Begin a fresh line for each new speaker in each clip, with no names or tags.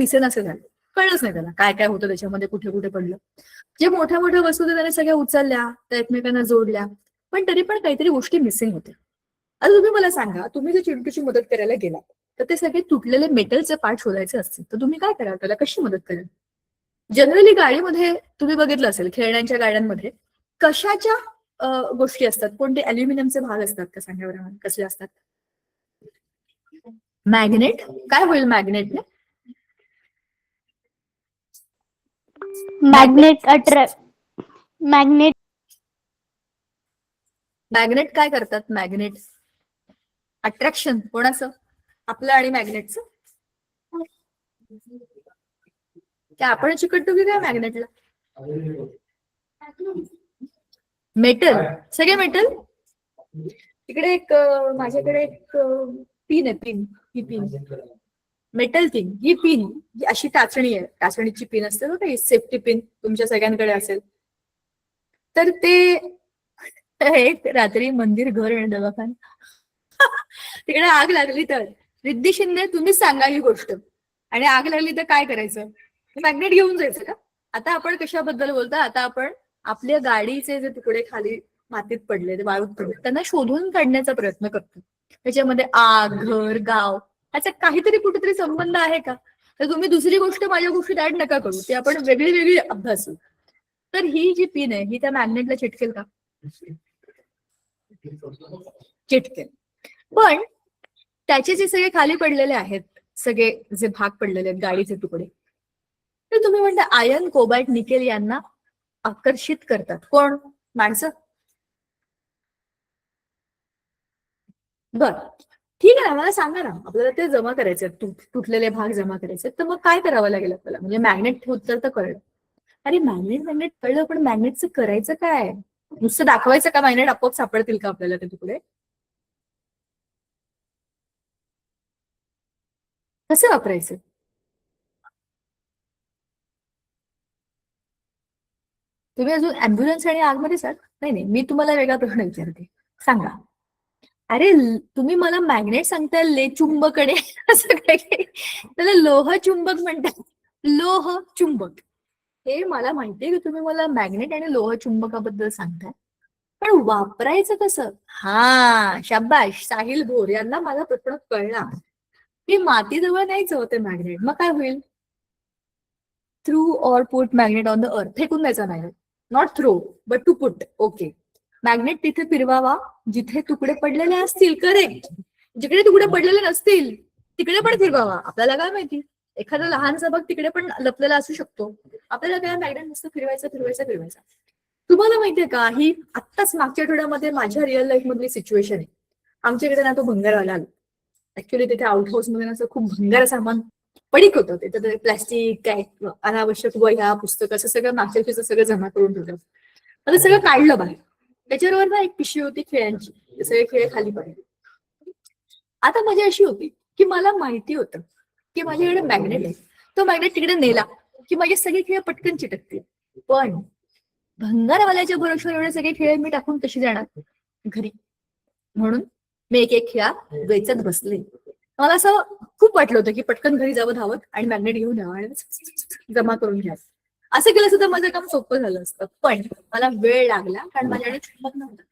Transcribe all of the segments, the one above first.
दिसे नसे झाले, कळलंच नाही त्याला काय काय होतं त्याच्यामध्ये, कुठे कुठे पडलं. जे मोठ्या मोठ्या वस्तू त्याने सगळ्या उचलल्या, त्या एकमेकांना जोडल्या, पण तरी पण काहीतरी गोष्टी मिसिंग होत्या. आता तुम्ही मला सांगा, तुम्ही जर चिंटूची मदत करायला गेला तर ते सगळे तुटलेले मेटलचे पार्ट शोधायचे असतील तर तुम्ही काय कराल, त्याला कशी मदत कराल? जनरली गाडीमध्ये तुम्ही बघितलं असेल, खेळण्यांच्या गाड्यांमध्ये कशाच्या गोष्टी असतात, कोणते अल्युमिनियमचे भाग असतात का, सांगा बरं कसले असतात? मॅग्नेट. काय होईल मॅग्नेटने?
मॅग्नेट मॅग्नेट
मॅग्नेट काय करतात? मॅग्नेट अट्रॅक्शन कोणाचं? आपलं आणि मॅग्नेटचं. काय आपण चिकटतो की काय मॅग्नेटला? मेटल, सगळे मेटल. तिकडे एक माझ्याकडे एक पिन आहे, पिन. ही पिन मेटल थिंग, ही पिन अशी टाचणी आहे, टाचणीची पिन असते ना, काही सेफ्टी पिन तुमच्या सगळ्यांकडे असेल तर ते एक रात्री मंदिर, घर आणि दवाखाना तिकडे आग लागली तर रिद्धी शिंदे तुम्हीच सांगा ही गोष्ट, आणि आग लागली तर काय करायचं? मॅग्नेट घेऊन जायचं का? आता आपण कशाबद्दल बोलतो? आता आपण आपल्या गाडीचे जे तुकडे खाली मातीत पडले, ते वाळूत पडले, त्यांना शोधून काढण्याचा प्रयत्न करतो. त्याच्यामध्ये आग, घर, गाव याचा काहीतरी कुठेतरी संबंध आहे का? तर तुम्ही दुसरी गोष्ट माझ्या गोष्टीत ऍड नका करू, ती आपण वेगळी वेगळी अभ्यासू. तर ही जी पिन आहे ही त्या मॅग्नेटला चिटकेल का? चिटकेल. पण त्याचे जे सगळे खाली पडलेले आहेत, सगळे जे भाग पडलेले आहेत, गाडीचे तुकडे, तर तुम्ही म्हणता आयर्न, कोबाल्ट, निकेल यांना आकर्षित करतात कोण? माणसं. बर, ठीक आहे ना, मला सांगा ना, आपल्याला ते जमा करायचे, तुटलेले भाग जमा करायचे, तर मग काय करावं लागेल आपल्याला? म्हणजे मॅग्नेट होतं तर कळलं, अरे मॅग्नेट मॅग्नेट कळलं, पण मॅग्नेटचं करायचं काय? नुसतं दाखवायचं का मॅग्नेट आपोआप सापडतील का आपल्याला ते तुकडे? कसं वापरायचं? तुम्ही अजून अँब्युलन्स आणि आगमध्ये सर? नाही नाही, मी तुम्हाला वेगळा प्रश्न विचारते, सांगा. अरे तुम्ही मला मॅग्नेट सांगताय, ले चुंबकडे असं काय? त्याला लोह चुंबक म्हणतात, लोह चुंबक. हे मला माहितीये की तुम्ही मला मॅग्नेट आणि लोह चुंबकाबद्दल सांगताय, पण वापरायचं कसं? हा, शाबाश साहिल भोर, यांना माझा प्रश्न कळला. की मातीजवळ न्यायचं होतं मॅग्नेट, मग काय होईल? Through or put magnet on the earth, फेकून द्यायचा नाही, not throw but to put. Okay, magnet तिथे फिरवावा जिथे तुकडे पडलेले असतील, करेक्ट. जिकडे तुकडे पडलेले नसतील तिकडे पण फिरवावा. आपल्याला काय माहिती, एखादा लहानसा भाग तिकडे पण लपलेला असू शकतो, आपल्याला काय मॅग्नेट नुसतं फिरवायचं फिरवायचं फिरवायचं. तुम्हाला माहितीये का, ही आत्ताच मागच्या आठवड्यामध्ये माझ्या रिअल लाईफ मधली सिच्युएशन आहे. आमच्याकडे ना तो भंगारवाला आला. ऍक्च्युली तिथे आउट हाऊस मध्ये असं खूप भंगार सामान पडीक होतं, तिथे प्लॅस्टिक, काय अनावश्यक वह्या, पुस्तकं, असं सगळं मागच्या सगळं जमा करून ठेवलं. आता सगळं काढलं बाहेर, त्याच्यावर ना एक पिशवी होती खेळांची, ते सगळे खेळ खाली पडले. आता मजा अशी होती की मला माहिती होतं की माझ्याकडे मॅग्नेट आहे, तो मॅग्नेट तिकडे नेला की माझे सगळे खेळ पटकन चिटकतील. पण भंगारवाल्याच्या भरोश्यावर एवढे सगळे खेळ मी टाकून कशी जाणार घरी? म्हणून मी एक एक खेळा वेचत बसले. मला असं खूप वाटलं होतं की पटकन घरी जावं धावत आणि मॅग्नेट घेऊन यावं आणि जमा करून घ्या. असं केलं सुद्धा माझं काम सोपं झालं असतं, पण मला वेळ लागला कारण माझ्याकडे चुंबक नव्हतं.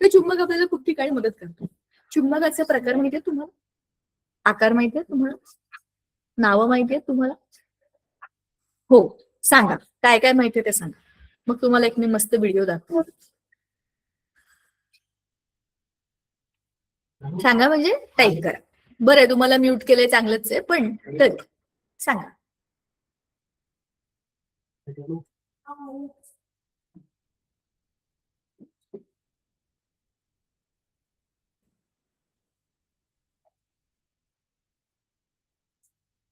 ते चुंबक आपल्याला खूप ठिकाणी मदत करतो. चुंबकाचे प्रकार माहितीये तुम्हाला? आकार माहितीये तुम्हाला? नावं माहितीये तुम्हाला? हो, सांगा काय काय माहितीये ते सांगा, मग तुम्हाला एक मी मस्त व्हिडिओ दाखव. सांगा म्हणजे टाईप करा. बरं आहे, तुम्हाला म्यूट केलंय, चांगलंच आहे, पण तरी सांगा.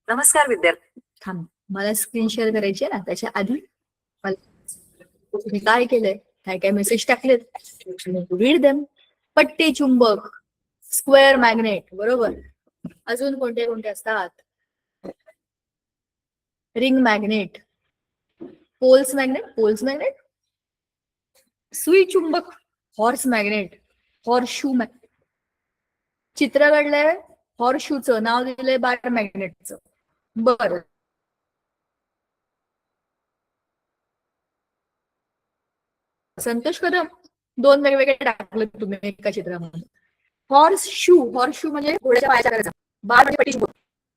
नमस्कार विद्यार्थी. थांब, मला स्क्रीन शेअर करायची आहे ना, त्याच्या आधी तुम्ही काय केलंय, काय काय मेसेज टाकलेत, रीड देम. पट्टी चुंबक, स्क्वेअर मॅग्नेट, बरोबर. अजून कोणते कोणते असतात? Ring magnet, poles magnet, poles magnet, सुई चुंबक, horse magnet, horse shoe magnet. चित्र काढलंय हॉर्स शूचं, नाव दिलंय बार मॅग्नेटचं. बरं, संतोष कदम 2 वेगवेगळे टाकले तुम्ही एका चित्रामध्ये. हॉर्स शू म्हणजे घोड्याच्या पायाच्या आकाराचा. बार म्हणजे पट्टी चुंबक.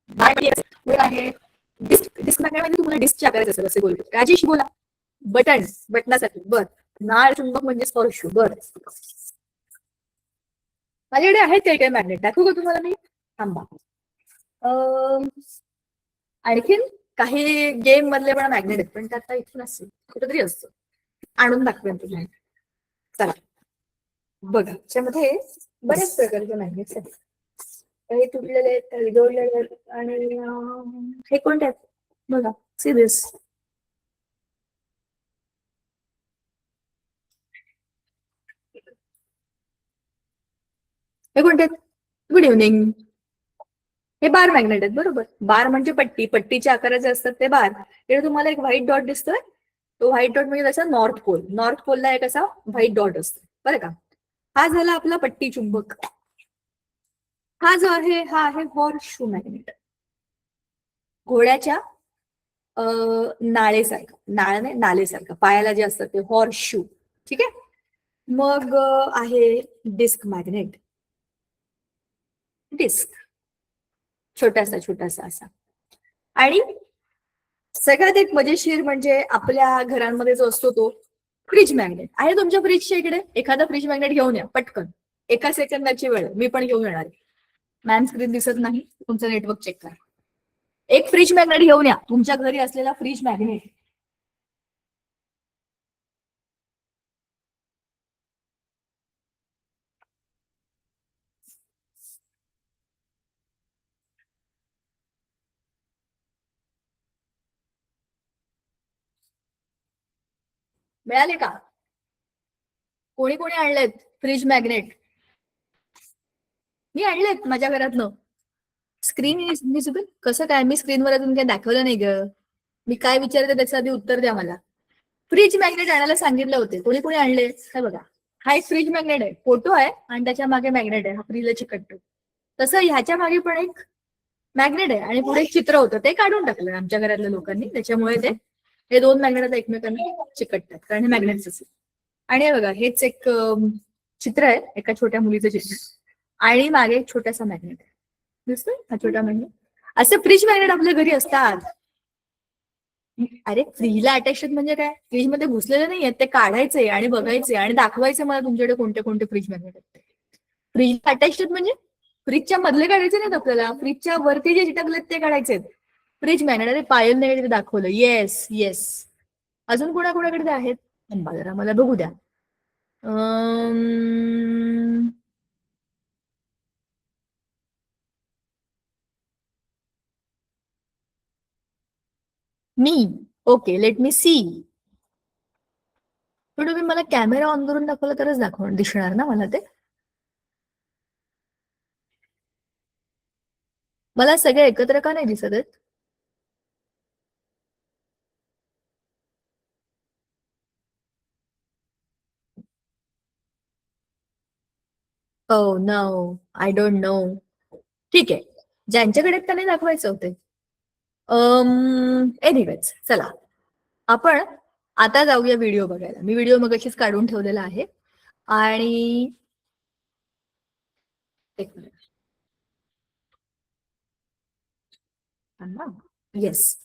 बार म्हणजे पुढे आहे डिस्क म्हणजे तुम्हाला डिस्कच्या आकाराचं असेल असे बोलतो. राजेश बोला. बटनासाठी. बर. नाळ चुंबक म्हणजे हॉर्स शू. बर. माझ्याकडे आहेत काही काही मॅग्नेट. दाखवू का तुम्हाला मी? थांबा. आणखीन काही गेम मधले पण मॅग्नेट आहेत पण ते आता इथून असेल कुठेतरी असतं. आणून दाखवेन तुम्हाला. चला बघा त्याच्यामध्ये बऱ्याच प्रकारचे मॅग्नेट्स आहेत. काही तुटलेले आहेत, काही जोडलेले आहेत आणि हे कोणते आहेत बघा. See this. हे कोणते आहेत? Good evening. हे बार मॅग्नेट आहेत बरोबर. बार म्हणजे पट्टी. पट्टीच्या आकाराचे असतात ते बार. इकडे तुम्हाला एक व्हाईट डॉट दिसतोय. तो व्हाईट डॉट म्हणजे कसा नॉर्थ पोल. नॉर्थ पोलला एक असा व्हाईट डॉट असतो बरं का. हा झाला आपला पट्टी चुंबक. हा जो आहे हा आहे हॉर्स शू मॅग्नेट. घोड्याच्या नाळेसारखं. नाळ नाही नालेसारखं पायाला जे असतं ते हॉर्स शू. ठीक आहे. मग आहे डिस्क मॅग्नेट. डिस्क छोटासा असा. आणि सगळ्यात एक मजेशीर म्हणजे आपल्या घरांमध्ये जो असतो तो फ्रीज मॅग्नेट. आहे तुमच्या फ्रीजच्या इकडे? एखादा फ्रीज मॅग्नेट घेऊन या पटकन. एका सेकंदाची वेळ. मी पण घेऊन येणार आहे. मॅम स्क्रीन दिसत नाही. तुमचं नेटवर्क चेक करा. एक फ्रीज मॅग्नेट घेऊन या. तुमच्या घरी असलेला फ्रीज मॅग्नेट. मिळाले का? कोणी कोणी आणलेत फ्रीज मॅग्नेट? मी आणलेत माझ्या घरातनं. स्क्रीन दिसत कसं काय? मी स्क्रीनवर अजून काही दाखवलं नाही ग. मी काय विचारते त्याचं आधी उत्तर द्या मला. फ्रीज मॅग्नेट आणायला सांगितले होते. कोणी कोणी आणले? काय बघा. हा एक फ्रीज मॅग्नेट आहे. फोटो आहे आणि त्याच्या मागे मॅग्नेट आहे. हा फ्रीजला चिकटतो. तसं ह्याच्या मागे पण एक मॅग्नेट आहे आणि पुढे एक चित्र होतं ते काढून टाकलं आमच्या घरातल्या लोकांनी. त्याच्यामुळे ते हे 2 मॅग्नेट आता एकमेकांना चिकटतात कारण हे मॅग्नेट्स असेल. आणि हे बघा हेच एक चित्र आहे एका छोट्या मुलीचं चित्र आणि मागे एक छोटासा मॅग्नेट आहे. दिसतोय हा छोटा मॅग्नेट. असे फ्रीज मॅग्नेट आपल्या घरी असतात. अरे फ्रीजला अटॅच म्हणजे काय? फ्रीज मध्ये घुसलेले नाहीये ते काढायचे आणि बघायचे आणि दाखवायचे मला तुमच्याकडे कोणते कोणते फ्रीज मॅग्नेट आहेत. फ्रीजला अटॅच म्हणजे फ्रीजच्या मधले काढायचे नाहीत आपल्याला. फ्रीजच्या वरती जे चिटकलेत ते काढायचे. Fridge magnet. अरे पायलने दाखवलं. Yes yes. अजून कोणाकोणाकडे आहेत? जरा मला बघू द्या. मी ओके लेट मी सी. पण तुम्ही मला कॅमेरा ऑन करून दाखवला तरच दिसणार ना मला ते. मला सगळे एकत्र का नाही दिसत आहेत? Oh no, I don't know. ठीक आहे. ज्यांच्याकडे त्यांनी दाखवायचं होते. एनिवेज चला आपण आता जाऊया व्हिडिओ बघायला. मी व्हिडिओ मगाशीच काढून ठेवलेला आहे आणि एक मिनिट. येस.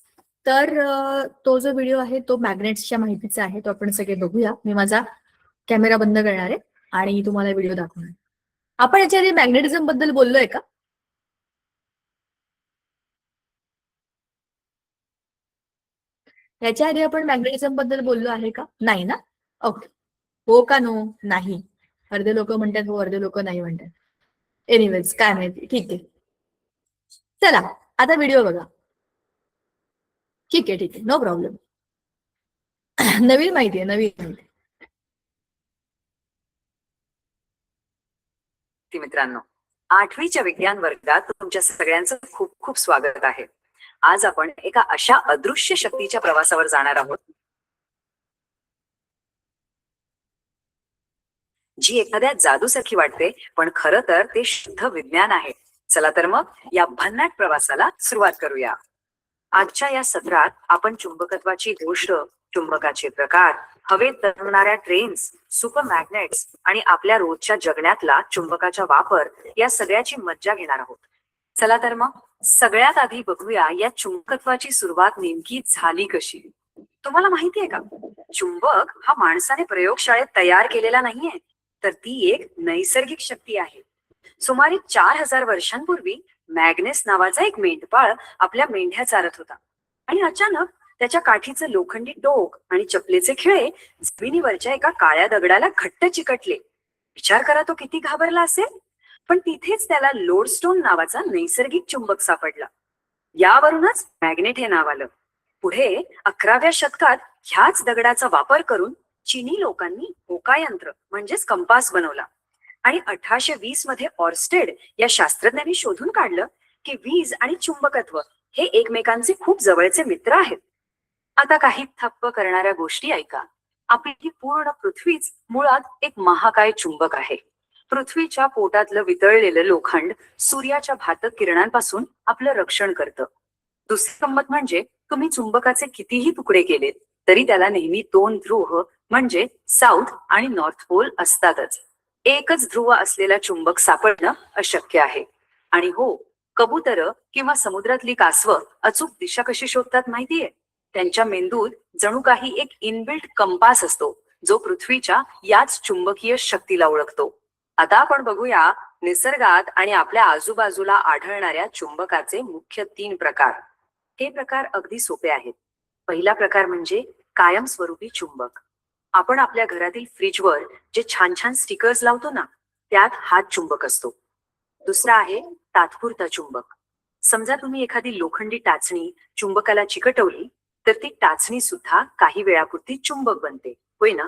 तर तो जो व्हिडिओ आहे तो मॅग्नेट्सच्या माहितीचा आहे. तो आपण सगळे बघूया. मी माझा कॅमेरा बंद करणार आहे आणि तुम्हाला व्हिडिओ दाखवणार. आपण याच्या आधी मॅग्नेटिझम बद्दल बोललोय का? याच्या आधी आपण मॅग्नेटिझम बद्दल बोललो आहे का? नाही ना? ओके. हो का नो? नाही. अर्धे लोक म्हणतात हो, अर्धे लोक नाही म्हणतात. एनिवेज काय माहिती. ठीक आहे. चला आता व्हिडिओ बघा. ठीक आहे नो प्रॉब्लेम. नवीन माहिती आहे नवीन माहिती.
मित्रांनो 8वीच्या विज्ञान वर्गात तुमच्या सगळ्यांचं खूप खूप स्वागत आहे. आज आपण एका अशा अदृश्य शक्तीच्या प्रवासावर जाणार आहोत जी एखाद्या जादूसारखी वाटते पण खरं तर ते शुद्ध विज्ञान आहे. चला तर मग या भन्नाट प्रवासाला सुरुवात करूया. आजच्या या सत्रात आपण चुंबकत्वाची गोष्ट चुंबकाचे प्रकार, हवेत तरंगणाऱ्या ट्रेन्स, सुपर मॅग्नेट्स आणि आपल्या रोजच्या जगण्यातला चुंबकाचा वापर, या सगळ्याची मज्जा घेणार आहोत. चला तर मग सगळ्यात आधी बघूया या चुंबकत्वाची सुरुवात नेमकी झाली कशी. तुम्हाला माहितीये का, चुंबक हा माणसाने प्रयोगशाळेत तयार केलेला नाहीये, तर ती एक नैसर्गिक शक्ती आहे. सुमारे 4000 वर्षांपूर्वी मॅग्नेस नावाचा एक मेंढपाळ आपल्या मेंढ्या चारत होता आणि अचानक त्याच्या काठीचं लोखंडी टोक आणि चपलेचे खिळे जमिनीवरच्या एका काळ्या दगडाला घट्ट चिकटले. विचार करा, तो किती घाबरला असेल. पण तिथेच त्याला लोडस्टोन नावाचा नैसर्गिक चुंबक सापडला. यावरूनच मॅग्नेट हे नाव आलं. पुढे 11व्या शतकात ह्याच दगडाचा वापर करून चीनी लोकांनी होकायंत्र म्हणजेच कंपास बनवला आणि 1820 मध्ये ऑर्स्टेड या शास्त्रज्ञांनी शोधून काढलं की वीज आणि चुंबकत्व हे एकमेकांचे खूप जवळचे मित्र आहेत. आता काही थप्प करणाऱ्या गोष्टी ऐका. आपली ही पूर्ण पृथ्वीच मुळात एक महाकाय चुंबक आहे. पृथ्वीच्या पोटातलं वितळलेलं लोखंड सूर्याच्या घातक किरणांपासून आपलं रक्षण करतं. दुसरी गंमत म्हणजे तुम्ही चुंबकाचे कितीही तुकडे केलेत तरी त्याला नेहमी 2 ध्रुव म्हणजे साऊथ आणि नॉर्थ पोल असतातच. एकच ध्रुव असलेला चुंबक सापडणं अशक्य आहे. आणि हो, कबुतर किंवा समुद्रातली कासवं अचूक दिशा कशी शोधतात माहितीये? त्यांच्या मेंदूत जणू काही एक इनबिल्ट कंपास असतो, जो पृथ्वीच्या याच चुंबकीय शक्तीला ओळखतो. आता आपण बघूया निसर्गात आणि आपल्या आजूबाजूला आढळणाऱ्या चुंबकाचे मुख्य 3 प्रकार. हे प्रकार अगदी सोपे आहेत. पहिला प्रकार म्हणजे कायमस्वरूपी चुंबक. आपण आपल्या घरातील फ्रीजवर जे छान छान स्टिकर्स लावतो ना, त्यात हात चुंबक असतो. दुसरा आहे तात्पुरता चुंबक. समजा तुम्ही एखादी लोखंडी टाचणी चुंबकाला चिकटवली तर ती टाचणी सुद्धा काही वेळापुरती चुंबक बनते, होय ना?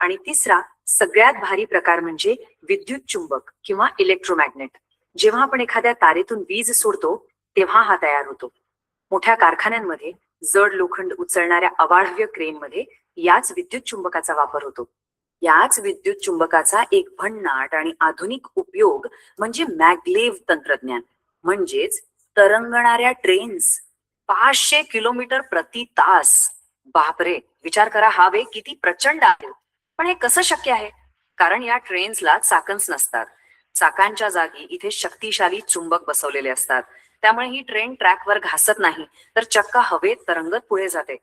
आणि तिसरा सगळ्यात भारी प्रकार म्हणजे विद्युत चुंबक किंवा इलेक्ट्रोमॅग्नेट. जेव्हा आपण एखाद्या तारेतून वीज सोडतो तेव्हा हा तयार होतो. मोठ्या कारखान्यांमध्ये जड लोखंड उचलणाऱ्या अवाढव्य क्रेनमध्ये याच विद्युत चुंबकाचा वापर होतो. याच विद्युत चुंबकाचा एक भन्नाट आणि आधुनिक उपयोग म्हणजे मॅग्लेव्ह तंत्रज्ञान, म्हणजेच तरंगणाऱ्या ट्रेन्स. 500 किलोमीटर प्रति तास. बापरे, विचार करा, हा वेग किती प्रचंड आहे. पण हे कसं शक्य आहे? कारण या ट्रेन्सला चाकच नसतात. चाकांच्या जागी इथे शक्तिशाली चुंबक बसवलेले असतात. त्यामुळे ही ट्रेन ट्रॅकवर घासत नाही, तर चक्का हवेत तरंगत पुढे जाते.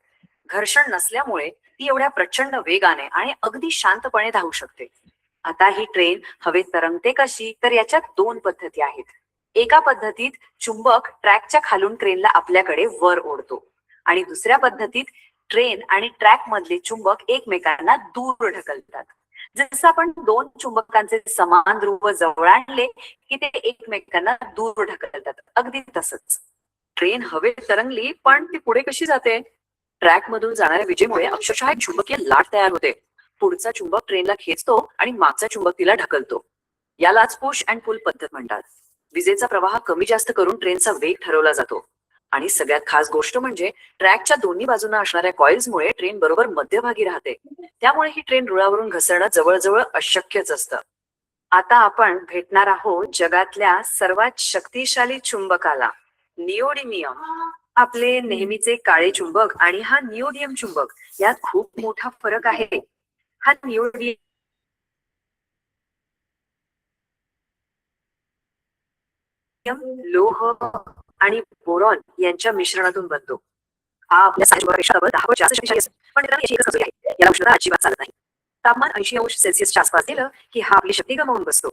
घर्षण नसल्यामुळे ती एवढ्या प्रचंड वेगाने आणि अगदी शांतपणे धावू शकते. आता ही ट्रेन हवेत तरंगते कशी? तर याच्यात 2 पद्धती आहेत. एका पद्धतीत चुंबक ट्रॅकच्या खालून ट्रेनला आपल्याकडे वर ओढतो आणि दुसऱ्या पद्धतीत ट्रेन आणि ट्रॅक मधले चुंबक एकमेकांना दूर ढकलतात. जसं आपण 2 चुंबकांचे समान ध्रुव जवळ आणले की ते एकमेकांना दूर ढकलतात, अगदी तसंच. ट्रेन हवेत तरंगली पण ती पुढे कशी जाते? ट्रॅक मधून जाणाऱ्या विजेमुळे अक्षरशः एक चुंबकीय लाट तयार होते. पुढचा चुंबक ट्रेनला खेचतो आणि मागचा चुंबक तिला ढकलतो. यालाच पुश अँड पुल पद्धत म्हणतात. विजेचा प्रवाह कमी जास्त करून ट्रेनचा वेग ठरवला जातो. आणि सगळ्यात खास गोष्ट म्हणजे ट्रॅकच्या दोन्ही बाजूंना असणाऱ्या कॉइल्समुळे ट्रेन बरोबर मध्यभागी राहते. त्यामुळे ही ट्रेन रुळावरून घसरणं जवळजवळ अशक्यच असतं. आता आपण भेटणार आहोत जगातल्या सर्वात शक्तिशाली चुंबकाला, निओडिमियम. आपले नेहमीचे काळे चुंबक आणि हा निओडियम चुंबक यात खूप मोठा फरक आहे. हा निओडियम लोह आणि बोरॉन यांच्या मिश्रणातून बनतो. हा आपल्या सायन्सपेक्षा 10 पट जास्त शक्तिशाली असतो. पण त्याला एकच खासियत आहे, याला उष्णता अजिबात चालत नाही. तापमान 80°C आसपास गेलं की हा आपली शक्ती गमावून बसतो.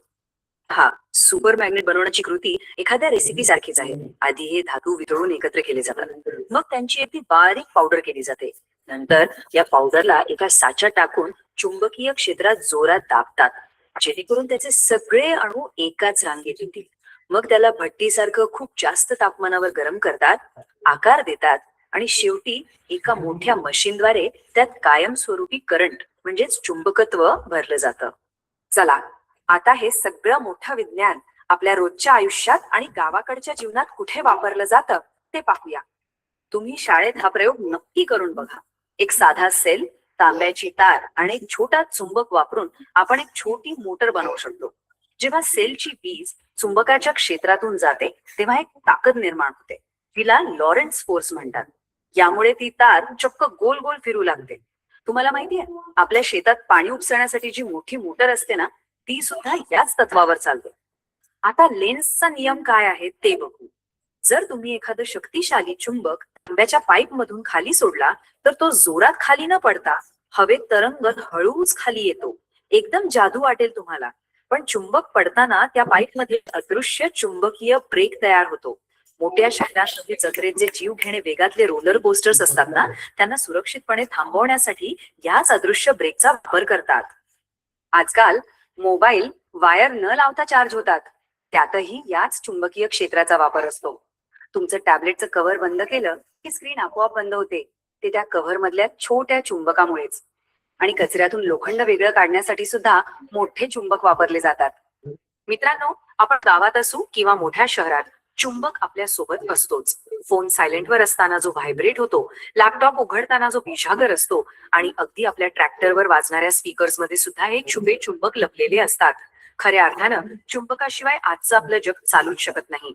हा सुपर मॅग्नेट बनवण्याची कृती एखाद्या रेसिपी सारखीच आहे. आधी हे धातू वितळून एकत्र केले जातात, मग त्यांची एक बारीक पावडर केली जाते. नंतर या पावडरला एका साच्यात टाकून चुंबकीय क्षेत्रात जोरात दाबतात, जेणेकरून त्याचे सगळे अणू एकाच रांगेत येतील. मग त्याला भट्टीसारखं खूप जास्त तापमानावर गरम करतात, आकार देतात आणि शेवटी एका मोठ्या मशीनद्वारे त्यात कायमस्वरूपी करंट म्हणजेच चुंबकत्व भरलं जातं. चला, आता हे सगळं मोठं विज्ञान आपल्या रोजच्या आयुष्यात आणि गावाकडच्या जीवनात कुठे वापरलं जातं ते पाहूया. तुम्ही शाळेत हा प्रयोग नक्की करून बघा. एक साधा सेल, तांब्याची तार आणि एक छोटा चुंबक वापरून आपण एक छोटी मोटर बनवू शकतो. जेव्हा सेलची वीज चुंबकाच्या क्षेत्रातून जाते तेव्हा एक ताकद निर्माण होते. तिला लॉरेन्स फोर्स म्हणतात. यामुळे ती तार चक्क गोल गोल फिरू लागते तुम्हाला माहितीये, आपल्या शेतात पाणी उपसण्यासाठी जी मोठी मोटर असते ना, ती सुद्धा याच तत्वावर चालते. आता लेन्सचा नियम काय आहे ते बघू. जर तुम्ही एखादं शक्तिशाली चुंबक तांब्याच्या पाईप मधून खाली सोडला, तर तो जोरात खाली न पडता हवेत तरंगत हळूच खाली येतो. एकदम जादू वाटेल तुम्हाला. पण चुंबक पडताना त्या पाईप मध्ये अदृश्य चुंबकीय ब्रेक तयार होतो. मोठ्या शहरांमध्ये जत्रेत जे जीव घेणे वेगातले रोलर कोस्टर्स असतात ना, त्यांना सुरक्षितपणे थांबवण्यासाठी याच अदृश्य ब्रेकचा वापर करतात. आजकाल मोबाईल वायर न लावता चार्ज होतात. त्यातही याच चुंबकीय क्षेत्राचा वापर असतो. तुमचं टॅबलेटचं कव्हर बंद केलं की स्क्रीन आपोआप बंद होते. ते त्या कव्हर मधल्या छोट्या चुंबकामुळेच. आणि कचऱ्यातून लोखंड वेगळं काढण्यासाठी सुद्धा मोठे चुंबक वापरले जातात. मित्रांनो, आपण गावात असू किंवा मोठ्या शहरात, चुंबक आपल्या सोबत असतोच. फोन सायलेंटवर असताना जो व्हायब्रेट होतो, लॅपटॉप उघडताना जो बिजागर असतो, आणि अगदी आपल्या ट्रॅक्टरवर वाजणाऱ्या स्पीकर्स मध्ये सुद्धा हे छुपे चुंबक लपलेले असतात. खऱ्या अर्थानं चुंबकाशिवाय आजचं आपलं जग चालूच शकत नाही.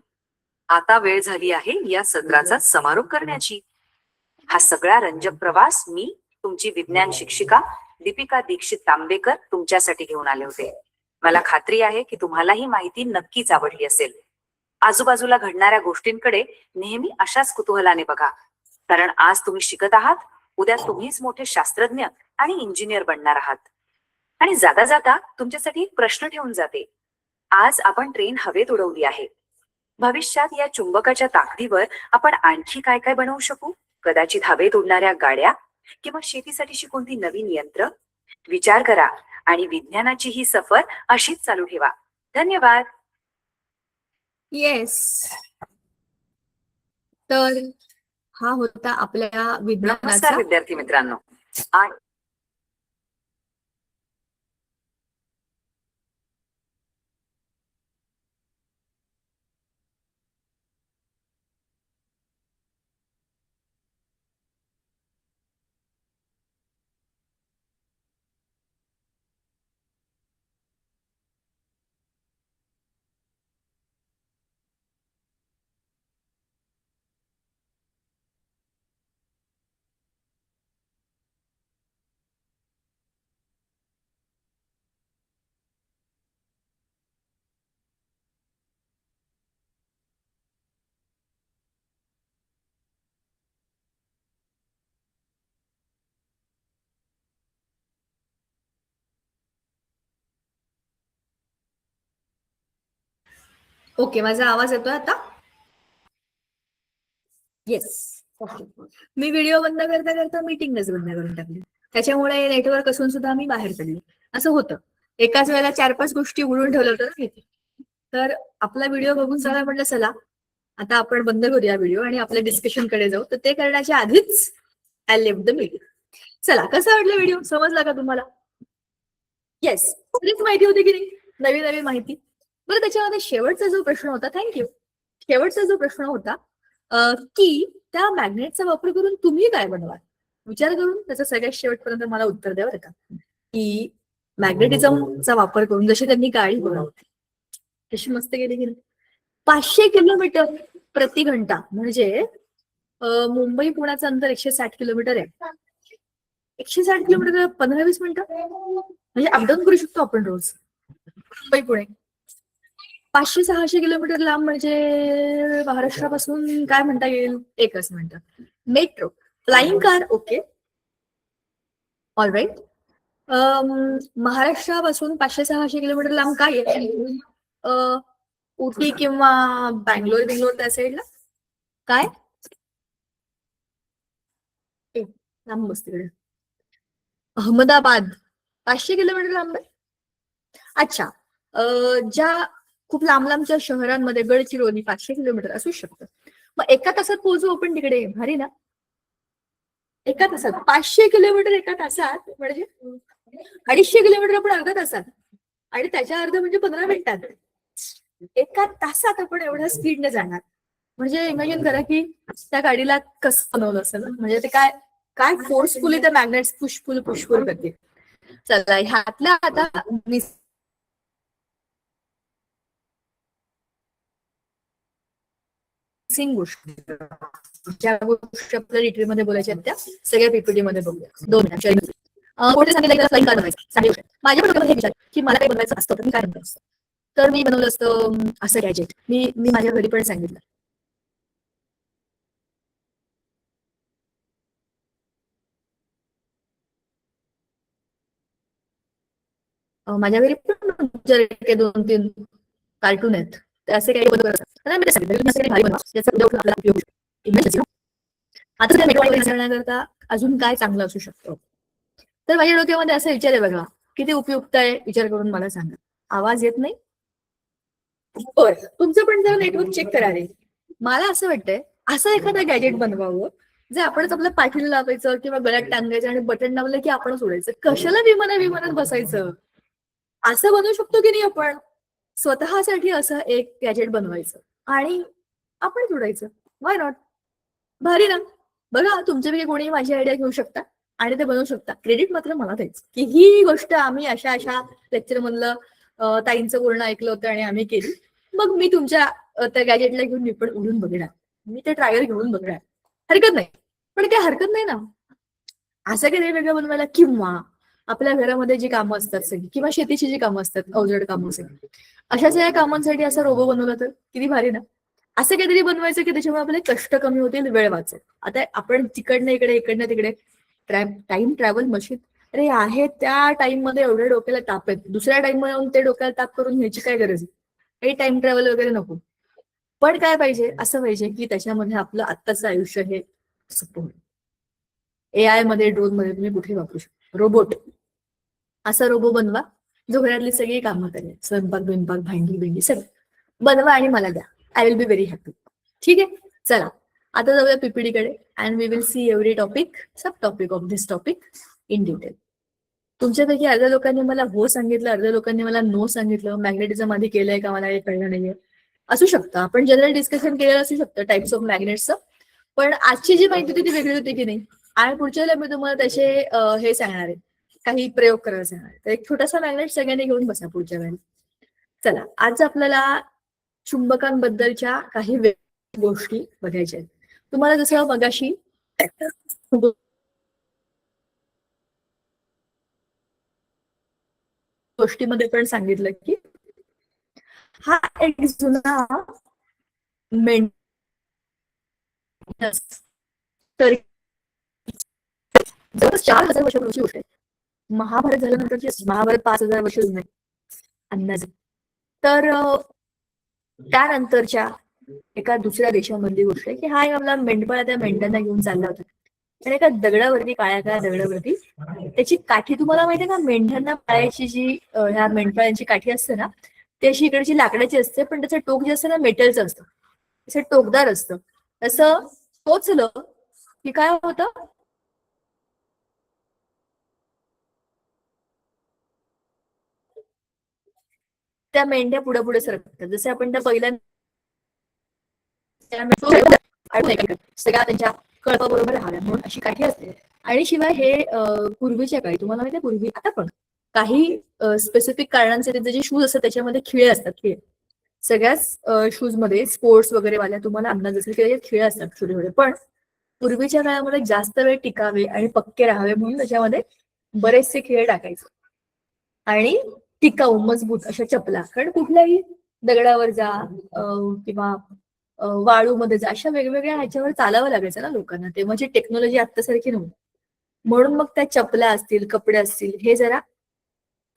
आता वेळ झाली आहे या सत्राचा समारोप करण्याची. हा सगळा रंजक प्रवास मी, तुमची विज्ञान शिक्षिका दीपिका दीक्षित तांबेकर, तुमच्यासाठी घेऊन आले होते. मला खात्री आहे की तुम्हाला ही माहिती नक्कीच आवडली असेल. आजूबाजूला घडणाऱ्या गोष्टींकडे नेहमी अशाच कुतूहलाने बघा. कारण आज तुम्ही शिकत आहात, उद्या तुम्हीच मोठे शास्त्रज्ञ आणि इंजिनियर बनणार आहात. आणि जाता जाता तुमच्यासाठी एक प्रश्न ठेवून जाते. आज आपण ट्रेन हवेत उडवली आहे. भविष्यात या चुंबकाच्या ताकदीवर आपण आणखी काय काय बनवू शकू? कदाचित हवेत उडणाऱ्या गाड्या किंवा शेतीसाठीची कोणती नवीन यंत्र. विचार करा आणि विज्ञानाची ही सफर अशीच चालू ठेवा. धन्यवाद.
येस. तर हा होता आपल्या
नमस्कार
विज्ञानाचा
विद्यार्थी मित्रांनो. आज
ओके. माझा आवाज येतोय आता? येस. ओके. मी व्हिडिओ बंद करता करता मीटिंगच बंद करून टाकली. त्याच्यामुळे नेटवर्क असून सुद्धा मी बाहेर पडले. असं होतं. एकाच वेळेला 4-5 गोष्टी उघडून ठेवल्या होत्या ना इथे. तर आपला व्हिडिओ बघून चला म्हटलं, चला आता आपण बंद करूया व्हिडिओ आणि आपल्या डिस्कशन कडे जाऊ. तर ते करण्याच्या आधीच आय लेफ्ट द मीटिंग. चला, कसा वाटला व्हिडिओ? समजला का तुम्हाला? येस. बरीच माहिती होती की नाही? नवीन नवीन माहिती. बरं, त्याच्यामध्ये शेवटचा जो प्रश्न होता, थँक्यू. शेवटचा जो प्रश्न होता की त्या मॅग्नेटचा वापर करून तुम्ही काय बनवाल? विचार करून त्याचं सगळ्यात शेवटपर्यंत मला उत्तर द्या बरं का. की मॅग्नेटिझमचा वापर करून जशी त्यांनी गाडी बनवली, कशी मस्त गेली की नाही. 500 किलोमीटर प्रति घंटा म्हणजे मुंबई पुण्याचं अंतर 160 किलोमीटर आहे. 160 किलोमीटर 15-20 मिनिटं म्हणजे अपडाऊन करू शकतो आपण रोज मुंबई पुणे. 500-600 किलोमीटर लांब म्हणजे महाराष्ट्रापासून काय म्हणता येईल, एकच minute. Metro, flying car, okay, all right. महाराष्ट्रापासून 500-600 किलोमीटर लांब काय आहे? उटी किंवा बँगलोर त्या साईडला काय लांब बस तिकडे. अहमदाबाद 500 किलोमीटर लांब आहे. अच्छा. ज्या खूप लांब लांबच्या शहरांमध्ये गडचिरोली 500 किलोमीटर असू शकतं. मग एका तासात पोहोचू आपण तिकडे, भारी ना? एका तासात 500 किलोमीटर एका तासात म्हणजे 250 किलोमीटर आपण अर्ध्या तासात, आणि त्याच्या अर्ध म्हणजे 15 मिनिटात. एका तासात आपण एवढ्या स्पीडने जाणार म्हणजे इमॅजिन करा की त्या गाडीला कसं बनवलं असेल. म्हणजे ते काय काय फोर्सफुली त्या मॅग्नेट्स पुशफुल करते. चला, ह्यातल्या आता गोष्टी, ज्या गोष्टी आपल्या डिटेलमध्ये बोलायच्या त्या सगळ्या पीपीटी मध्ये बघूया. 2 मिनिट. कोणी सांगितलं की फ्लाइंग कार बनवायचं, चांगली गोष्ट आहे. माझ्या पण डोक्यामध्ये हे विचार की मला काही बनवायचं असतं तर मी काय बनवलं असतं. तर मी बनवलं असतं असं गॅजेट. मी मी माझ्या घरी पण सांगितलं. माझ्या घरी पण दोन तीन कार्टून आहेत. ते असे काही बनवत असतात. तर मी ते सांगितलं तुम्ही असं काही भारी बनवा ज्याचा उद्या उठून आपल्याला उपयोग होईल. Invent ना. आता त्या मेट्रो करण्याकरता अजून काय चांगलं असू शकतं. तर माझ्या डोक्यामध्ये असं विचार आहे बघा, किती उपयुक्त आहे विचार करून मला सांगा. आवाज येत नाही? बरं. तुमचं पण जरा नेटवर्क चेक करा रे. मला असं वाटतंय असं एखादं गॅजेट बनवावं जे आपणच आपल्या पाठीला लावायचं किंवा गळ्यात टांगायचं आणि बटन लावलं की आपणच उडायचं. कशाला विमानात बसायचं? असं बनवू शकतो की नाही आपण? स्वतःसाठी असं एक गॅजेट बनवायचं आणि आपणच उडायचं. व्हाय नॉट? भारी ना? बघा तुमच्यापैकी कोणी माझी आयडिया घेऊ शकता आणि ते बनवू शकता. क्रेडिट मात्र मला द्यायचं की ही गोष्ट आम्ही अशा अशा लेक्चर मधलं ताईंचं बोलणं ऐकलं होतं आणि आम्ही केली. मग मी तुमच्या त्या गॅजेटला घेऊन मी पण उडून बघणार. मी ते ट्रायल घेऊन बघणार. हरकत नाही. पण काय हरकत नाही ना. असं काही वेगळं बनवायला किंवा आपल्या घरामध्ये जी कामं असतात सगळी किंवा शेतीची जी कामं असतात अवजड कामं सगळी अशा सगळ्या कामांसाठी असा रोबो बनवला तर किती भारी ना. असं काहीतरी बनवायचं की त्याच्यामुळे आपले कष्ट कमी होतील, वेळ वाचेल. आता आपण तिकडनं इकडे इकडनं तिकडे टाइम ट्रॅव्हल मशीन अरे आहे त्या टाइम मध्ये एवढ्या डोक्याला ताप आहेत. दुसऱ्या टाइम मध्ये येऊन ते डोक्याला ताप करून घ्यायची काय गरज आहे. काही टाइम ट्रॅव्हल वगैरे नको. पण काय पाहिजे असं पाहिजे की त्याच्यामध्ये आपलं आत्ताचं आयुष्य हे सोपं होईल. एआय मध्ये ड्रोन मध्ये तुम्ही कुठे वापरू शकता. रोबोट असा रोबो बनवा जो घरातली सगळी कामं करेल. स्वयंपाक बिंपाक भांडी बिंडी सगळं बनवा आणि मला द्या. I will be very happy. ठीक आहे. चला आता जाऊया पीपीडीकडे and we will see every topic sub topic of this topic in detail. तुमच्यापैकी अर्ध्या लोकांनी मला हो सांगितलं, अर्ध्या लोकांनी मला नो सांगितलं. मॅग्नेटिझम आधी केलंय का मला हे कळलं नाहीये. असू शकतं आपण जनरल डिस्कशन केलेलं असू शकतं टाइप्स ऑफ मॅग्नेट्सचं. पण आजची जी माहिती होती ती वेगळी होती की नाही. आणि पुढच्या वेळेला मी तुम्हाला त्याचे हे सांगणार आहे. काही प्रयोग करायला सांगणार आहे. तर एक छोटासा मॅग्नेट सगळ्यांनी घेऊन बसा पुढच्या वेळेला. चला आज आपल्याला चुंबकांबद्दलच्या काही गोष्टी बघायच्या आहेत. तुम्हाला जसं मगाशी गोष्टीमध्ये पण सांगितलं की हा एक जुना तर 4000 वर्षापूर्वीची गोष्ट आहे. महाभारत झाल्यानंतरची महाभारत 5000 वर्ष जुने अंदाजे. तर त्यानंतरच्या एका दुसऱ्या देशामधली गोष्ट आहे की हा आपला मेंढपाळ त्या मेंढ्यांना घेऊन चालला होता आणि एका दगडावरती काळ्या दगडावरती त्याची काठी तुम्हाला माहितीये का मेंढ्यांना पाळायची जी ह्या मेंढपाळांची काठी असते ना ती अशी इकडची लाकडाची असते पण त्याचं टोक जे असतं ना मेटलचं असतं. असं टोकदार असतं. तसं टोचलं की काय होतं त्या मेंढ्या पुढे पुढे सरकतात. जसे आपण त्या पहिल्या सगळ्या त्यांच्या कळपाबरोबर राहाव्या म्हणून अशी काठी असते. आणि शिवाय हे पूर्वीच्या काळी तुम्हाला माहिती पूर्वी आता पण काही स्पेसिफिक कारणांचे त्याचे जे शूज असतात त्याच्यामध्ये खिळे असतात. खिळे सगळ्याच शूज मध्ये स्पोर्ट्स वगैरे वाल्या तुम्हाला अंदाज असेल की खिळे असतात छोटे छोटे. पण पूर्वीच्या काळामध्ये जास्त वेळ टिकावे आणि पक्के राहावे म्हणून त्याच्यामध्ये बरेचसे खिळे टाकायचे आणि टिकाऊ मजबूत अशा चपला. कारण कुठल्याही दगडावर जा किंवा वाळूमध्ये जा अशा वेगवेगळ्या ह्याच्यावर चालावं लागायचं ना लोकांना. तेव्हाची टेक्नॉलॉजी आत्तासारखी नव्हती. म्हणून मग त्या चपला असतील कपडे असतील हे जरा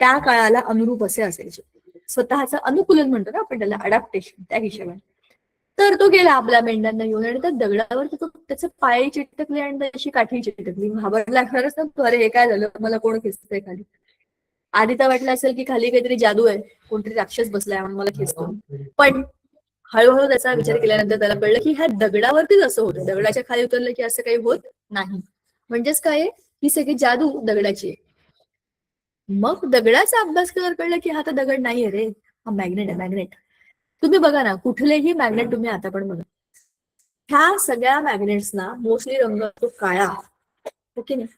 त्या काळाला अनुरूप असे असायचे. स्वतःचं अनुकूलन म्हणतो ना आपण त्याला अडॅप्टेशन त्या हिशोबाने. तर तो गेला आपल्या मेंढ्यांना घेऊन आणि त्या दगडावर तो त्याचे पाय चिटकले आणि त्याची काठी चिटकली. घाबरला खरंच ना तू अरे हे काय झालं मला कोण खेचतंय खाली. आधी तर वाटलं असेल की खाली काहीतरी जादू आहे कोणतरी राक्षस बसलाय म्हणून मला खेचतो. पण हळूहळू त्याचा विचार केल्यानंतर त्याला कळलं की ह्या दगडावरतीच असं होतं. दगडाच्या खाली उतरलं की असं काही होत नाही. म्हणजेच काय ही सगळी जादू दगडाची आहे. मग दगडाचा अभ्यास केल्यावर कळलं की हा तर दगड नाहीये रे हा मॅग्नेट आहे मॅग्नेट. तुम्ही बघा ना कुठलेही मॅग्नेट तुम्ही आता पण बघा ह्या सगळ्या मॅग्नेट्सना मोस्टली रंग असतो काळा. ओके नाही.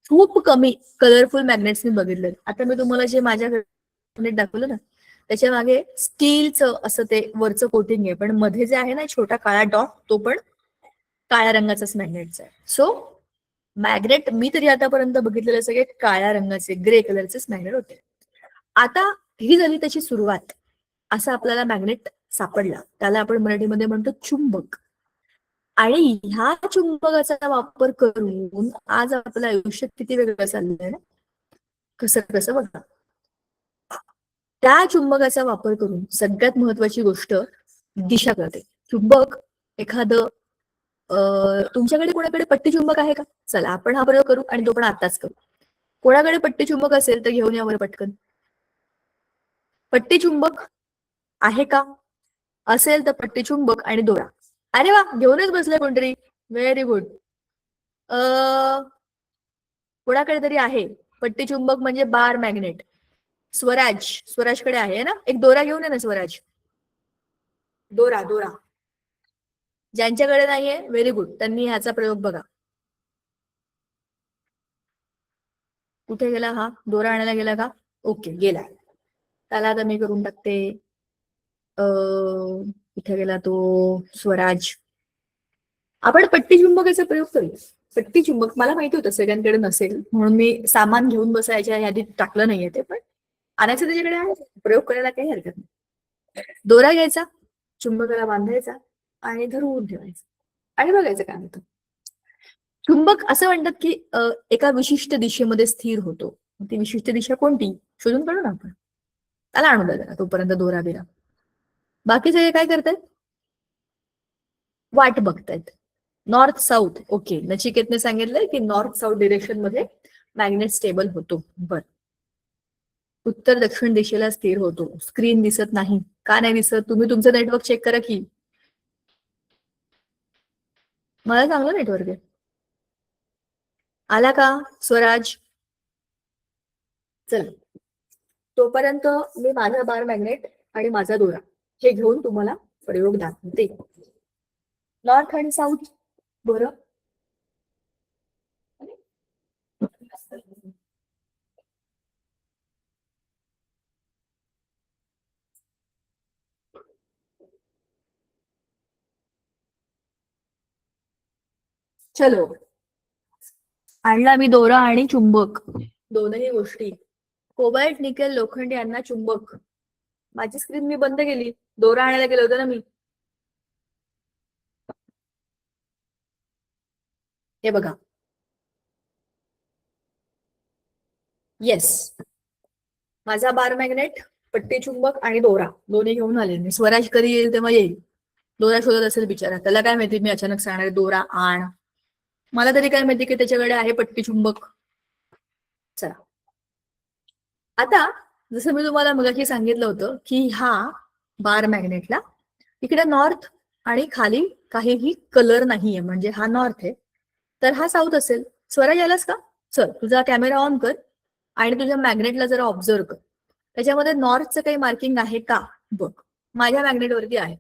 खूप कमी कलरफुल मॅग्नेट्स मी बघितले. आता मी तुम्हाला जे माझ्या मॅग्नेट दाखवलं ना त्याच्या मागे स्टीलचं असं ते वरचं कोटिंग आहे पण मध्ये जे आहे ना छोटा काळा डॉट तो पण काळ्या रंगाचाच मॅग्नेटचा आहे. सो मॅग्नेट मी तरी आतापर्यंत बघितलेले सगळे काळ्या रंगाचे ग्रे कलरचेच मॅग्नेट होते. आता ही झाली त्याची सुरुवात. असा आपल्याला मॅग्नेट सापडला, त्याला आपण मराठीमध्ये म्हणतो चुंबक. आणि ह्या चुंबकाचा वापर करून आज आपलं आयुष्य किती वेगळं चाललंय ना. कसं कसं बघा. त्या चुंबकाचा वापर करून सगळ्यात महत्वाची गोष्ट दिशा कळते. चुंबक एखादं तुमच्याकडे कोणाकडे पट्टी चुंबक आहे का? चला आपण हा प्रयोग करू आणि तो पण आताच करू. कोणाकडे पट्टी चुंबक असेल तर घेऊन या बरं पटकन. पट्टी चुंबक आहे का? असेल तर पट्टी चुंबक आणि दोरा. अरे वा, घेऊनच बसले कोणतरी. Very good. कोणाकडे तरी आहे पट्टी चुंबक म्हणजे बार मॅग्नेट. स्वराजकडे आहे ना. एक दोरा घेऊन ये ना स्वराज. दोरा दोरा. ज्यांच्याकडे नाहीये व्हेरी गुड, त्यांनी ह्याचा प्रयोग बघा. कुठे गेला हा? दोरा आणायला गेला का? ओके, गेला. त्याला आता मी करून टाकते. कुठे गेला तो स्वराज. आपण पट्टी चुंबकाचा प्रयोग करूया. पट्टी चुंबक मला माहिती होतं सगळ्यांकडे नसेल, म्हणून मी सामान घेऊन बसायच्या यादीत टाकलं नाहीये ते, पण आणायचं त्याच्याकडे आहे. प्रयोग करायला काही हरकत नाही. दोरा घ्यायचा, चुंबकाला बांधायचा आणि धरून ठेवायचा आणि बघायचं काय होतं. चुंबक असं म्हणतात की एका विशिष्ट दिशेमध्ये स्थिर होतो. ती विशिष्ट दिशा कोणती शोधून काढू ना आपण. त्याला आणू द्या तोपर्यंत दोरा बिरा. बाकी सगळे काय करतायत? वाट बघतायत. North south. ओके, नचिकेतने सांगितलंय की नॉर्थ साऊथ डिरेक्शन मध्ये मॅग्नेट स्टेबल होतो. बर. उत्तर दक्षिण दिशेला स्थिर होतो. स्क्रीन दिसत नाही. का नाही दिसत? तुम्ही तुमचं नेटवर्क चेक करा की. मला चांगलं नेटवर्क आहे. आला का स्वराज? चला, तोपर्यंत मी माझा बार मॅग्नेट आणि माझा दोरा हे घेऊन तुम्हाला प्रयोग दाखवते. नॉर्थ आणि साऊथ. बरं, चलो. आणला मी दोरा आणि चुंबक, दोनही गोष्टी. कोबाल्ट, निकेल, लोखंड यांना चुंबक. माझी स्क्रीन मी बंद केली. दोरा आणायला गेलो होतो ना मी. हे बघा. येस, माझा बार मॅग्नेट, पट्टी चुंबक आणि दोरा दोन्ही घेऊन आले मी. स्वराज कधी येईल तेव्हा येईल. दोरा शोधत असेल बिचारा, त्याला काय माहिती मी अचानक सांगणार दोरा आण. मला तरी काय माहिती की त्याच्याकडे आहे पट्टी चुंबक. चला, आता जसं मी तुम्हाला मगाशी सांगितलं होतं की हा बार मॅग्नेटला इकडे नॉर्थ आणि खाली काहीही कलर नाहीये, म्हणजे हा नॉर्थ आहे तर हा साऊथ असेल. स्वराज आलास का? चल, तुझा कॅमेरा ऑन कर आणि तुझ्या मॅग्नेटला जरा ऑब्झर्व कर. त्याच्यामध्ये नॉर्थचं काही मार्किंग आहे का बघ. माझ्या मॅग्नेटवरती आहे.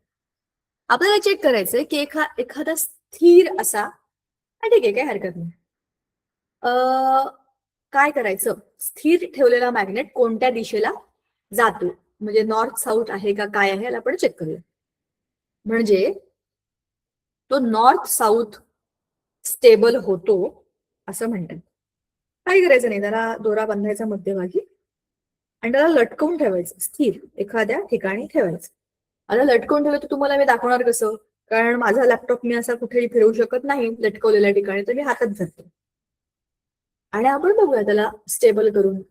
आपल्याला चेक करायचंय की एखादा स्थिर असा, ठीक आहे, काही हरकत नाही. काय करायचं, स्थिर ठेवलेला मॅग्नेट कोणत्या दिशेला जातो, म्हणजे नॉर्थ साऊथ आहे का काय आहे याला आपण चेक करूया. म्हणजे तो नॉर्थ साऊथ स्टेबल होतो असं म्हणतात. काय करायचं नाही, त्याला दोरा बांधायचा मध्यभागी आणि त्याला लटकवून ठेवायचं, स्थिर एखाद्या ठिकाणी ठेवायचं. आता लटकवून ठेवलं तर तुम्हाला मी दाखवणार कसं, कारण माझा लॅपटॉप मी असा कुठेही फिरवू शकत नाही लटकवलेल्या ठिकाणी, तर मी हातात धरते आणि आपण बघूया त्याला स्टेबल करून.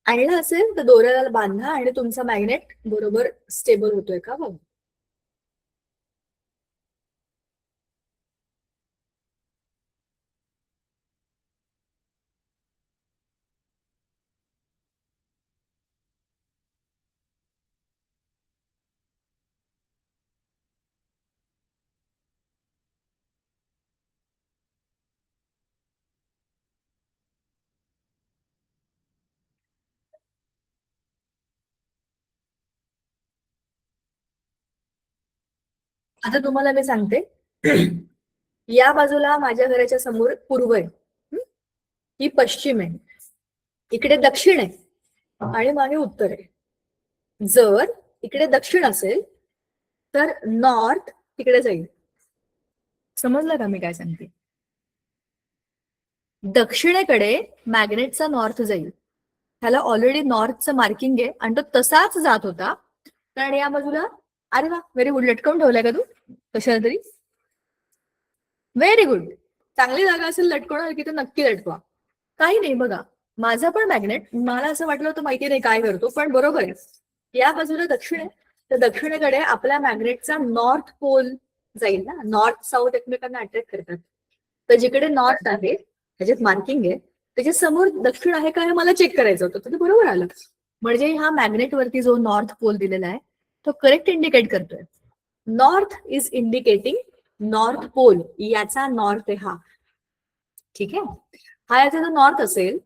आणलं असेल तर दोऱ्याला बांधा आणि तुमचा मॅग्नेट बरोबर स्टेबल होतोय का बघा. आता तुम्हाला मी सांगते, या बाजूला माझ्या घराच्या समोर पूर्व आहे, ही पश्चिम आहे, इकडे दक्षिण आहे आणि मागे उत्तर आहे. जर इकडे दक्षिण असेल तर नॉर्थ तिकडे जाईल. समजलं का मी काय सांगते? दक्षिणेकडे मॅग्नेटचा नॉर्थ जाईल. ह्याला ऑलरेडी नॉर्थचं मार्किंग आहे आणि तो तसाच जात होता. कारण या बाजूला, अरे वा, व्हेरी गुड, लटकवून ठेवलाय का तू कशाला तरी? Very good. चांगली जागा असेल लटकवणार की तर नक्की लटकवा. काही नाही, बघा माझा पण मॅग्नेट, मला असं वाटलं होतं माहिती नाही काय करतो, पण बरोबर आहे. या बाजूला दक्षिण आहे, तर दक्षिणेकडे आपल्या मॅग्नेटचा नॉर्थ पोल जाईल ना. नॉर्थ साऊथ एकमेकांना अट्रॅक्ट करतात. तर जिकडे नॉर्थ आहे त्याच्यात मार्किंग आहे, त्याच्या समोर दक्षिण आहे का हे मला चेक करायचं होतं, तर ते बरोबर आलं. म्हणजे हा मॅग्नेट वरती जो नॉर्थ पोल दिलेला आहे तो करेक्ट इंडिकेट करतोय. North is indicating north pole, याचा नॉर्थ आहे हा. ठीक आहे, हा याचा जर नॉर्थ असेल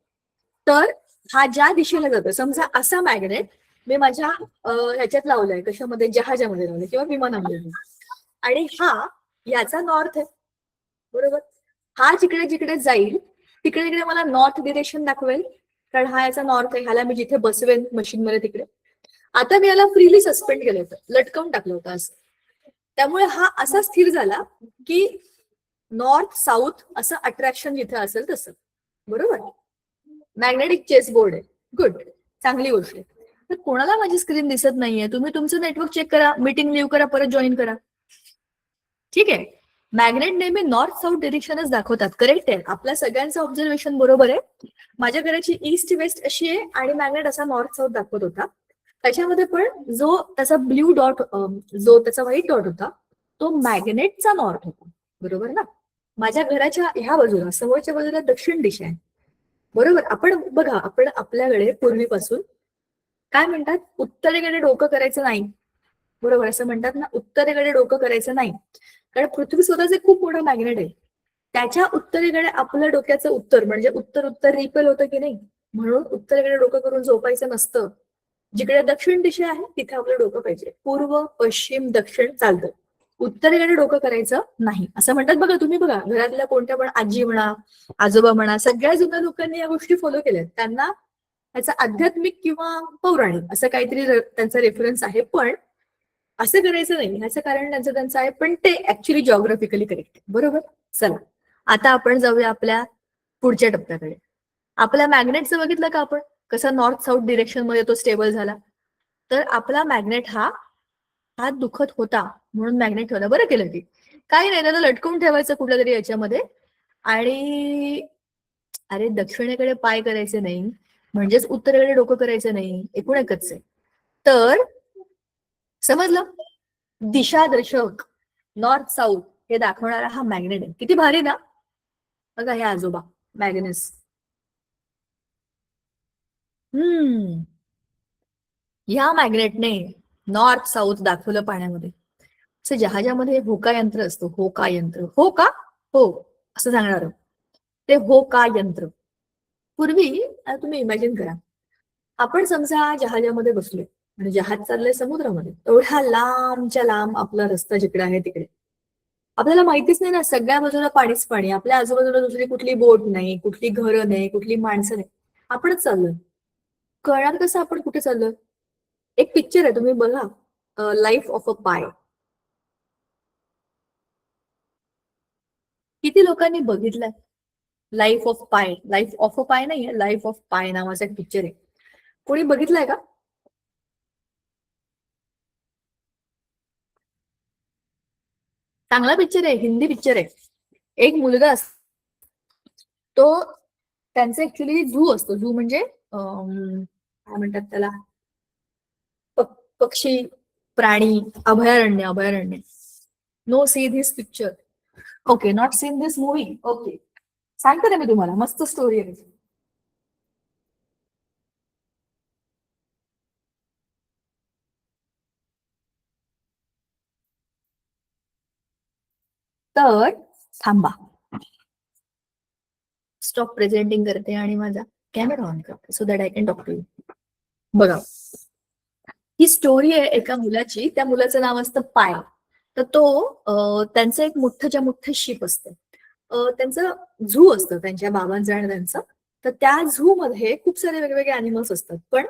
तर हा ज्या दिशेला जातो, समजा असा मॅग्नेट मी माझ्या ह्याच्यात लावलाय, कशामध्ये, जहाजामध्ये लावलाय किंवा विमानामध्ये, आणि हा याचा नॉर्थ आहे, बरोबर. हा जिकडे जिकडे जाईल तिकडे तिकडे मला नॉर्थ डिरेक्शन दाखवेल, कारण हा याचा नॉर्थ आहे. ह्याला मी जिथे बसवेन मशीन मध्ये तिकडे. आता मी याला फ्रीली सस्पेंड केलं होतं, लटकवून टाकलं होतं असं. त्यामुळे हा असा स्थिर झाला की नॉर्थ साऊथ असं अट्रॅक्शन जिथे असेल तसं, बरोबर. मॅग्नेटिक चेस बोर्ड आहे, गुड, चांगली गोष्ट आहे. तर कोणाला माझी स्क्रीन दिसत नाहीये, तुम्ही तुमचं नेटवर्क चेक करा, मीटिंग लिव्ह करा, परत जॉईन करा. ठीक आहे, मॅग्नेट नेहमी नॉर्थ साऊथ डिरेक्शनच दाखवतात, करेक्ट आहे. आपल्या सगळ्यांचं ऑब्झर्वेशन बरोबर आहे. माझ्या घराची ईस्ट वेस्ट अशी आहे आणि मॅग्नेट असा नॉर्थ साऊथ दाखवत होता. त्याच्यामध्ये पण जो त्याचा ब्ल्यू डॉट, जो त्याचा व्हाईट डॉट होता, तो मॅग्नेटचा नॉर्थ होता, बरोबर ना. माझ्या घराच्या ह्या बाजूला, समोरच्या बाजूला दक्षिण दिशा आहे, बरोबर. आपण बघा, आपण आपल्याकडे पूर्वीपासून काय म्हणतात, उत्तरेकडे डोकं करायचं नाही, बरोबर. असं म्हणतात ना, उत्तरेकडे डोकं करायचं नाही, कारण पृथ्वी स्वतःच खूप मोठं मॅग्नेट आहे. त्याच्या उत्तरेकडे आपल्या डोक्याचं उत्तर, म्हणजे उत्तर उत्तर रिपेल होतं की नाही, म्हणून उत्तरेकडे डोकं करून झोपायचं नसतं. जिकडे दक्षिण दिशा आहे तिथे आपलं डोकं पाहिजे. पूर्व पश्चिम दक्षिण चालतं, उत्तरेकडे डोकं करायचं नाही असं म्हणतात. बघा तुम्ही, बघा घरातल्या कोणत्या पण आजी म्हणा, आजोबा म्हणा, सगळ्या जुन्या लोकांनी या गोष्टी फॉलो केल्यात. त्यांना त्याचा आध्यात्मिक किंवा पौराणिक असं काहीतरी त्यांचा रेफरन्स आहे, पण असं करायचं नाही, ह्याचं कारण त्यांचं आहे, पण ते ऍक्च्युली जिओग्राफिकली करेक्ट, बरोबर. चला, आता आपण जाऊया आपल्या पुढच्या टप्प्याकडे. आपल्या मॅग्नेटचं बघितलं का आपण, कसा नॉर्थ साऊथ डिरेक्शन मध्ये तो स्टेबल झाला. तर आपला मॅग्नेट हा हात दुखत होता म्हणून मॅग्नेट ठेवला, बरं केलं की. काही नाही, त्याला लटकवून ठेवायचं कुठल्या तरी याच्यामध्ये, आणि अरे दक्षिणेकडे पाय करायचे नाही म्हणजेच उत्तरेकडे डोकं करायचं नाही, एकूण एकच आहे. तर समजलं, दिशादर्शक नॉर्थ साऊथ हे दाखवणारा हा मॅग्नेट आहे. किती भारी ना. बघा हे आजोबा मॅग्नेस, ह्या मॅग्नेटने नॉर्थ साऊथ दाखवलं पाण्यामध्ये. असं जहाजामध्ये होका यंत्र असतं, होका यंत्र, हो का, हो असं सांगणार ते होका यंत्र. पूर्वी तुम्ही इमॅजिन करा, आपण समजा जहाजामध्ये बसलोय आणि जहाज चाललंय समुद्रामध्ये, एवढ्या लांबच्या लांब आपला रस्ता जिकडे आहे तिकडे. आपल्याला माहितीच नाही ना, सगळ्या बाजूला पाणीच पाणी, आपल्या आजूबाजूला दुसरी कुठली बोट नाही, कुठली घरं नाही, कुठली माणसं नाही, आपणच चाललोय. कळणार कसं आपण कुठे चाललोय? एक पिक्चर आहे, तुम्ही बघा, लाईफ ऑफ अ पाय. किती लोकांनी बघितलंय लाईफ ऑफ पाय? लाईफ ऑफ अ पाय नाहीये, लाईफ ऑफ पाय नावाचा एक पिक्चर आहे. कोणी बघितलंय का? चांगला पिक्चर आहे, हिंदी पिक्चर आहे. एक मुलगा असतो, तो त्यांचा ऍक्च्युली झू असतो. झू म्हणजे काय म्हणतात त्याला, पक्षी प्राणी अभयारण्य, अभयारण्य. No see this picture, okay, not seen this movie, okay. सांगते ना मी तुम्हाला, मस्त स्टोरी आहे. तर थांबा, स्टॉप प्रेझेंटिंग करते आणि माझा कॅमेरा ऑन करते so that I can talk to you. बघा, ही स्टोरी आहे एका मुलाची, त्या मुलाचं नाव असतं पाय. तर तो त्यांचं एक मोठं मोठं शिप असतं. त्यांचं झू असतं त्यांच्या बाबांचं आणि त्यांचं. तर त्या झू मध्ये खूप सारे वेगवेगळे अॅनिमल्स असतात. पण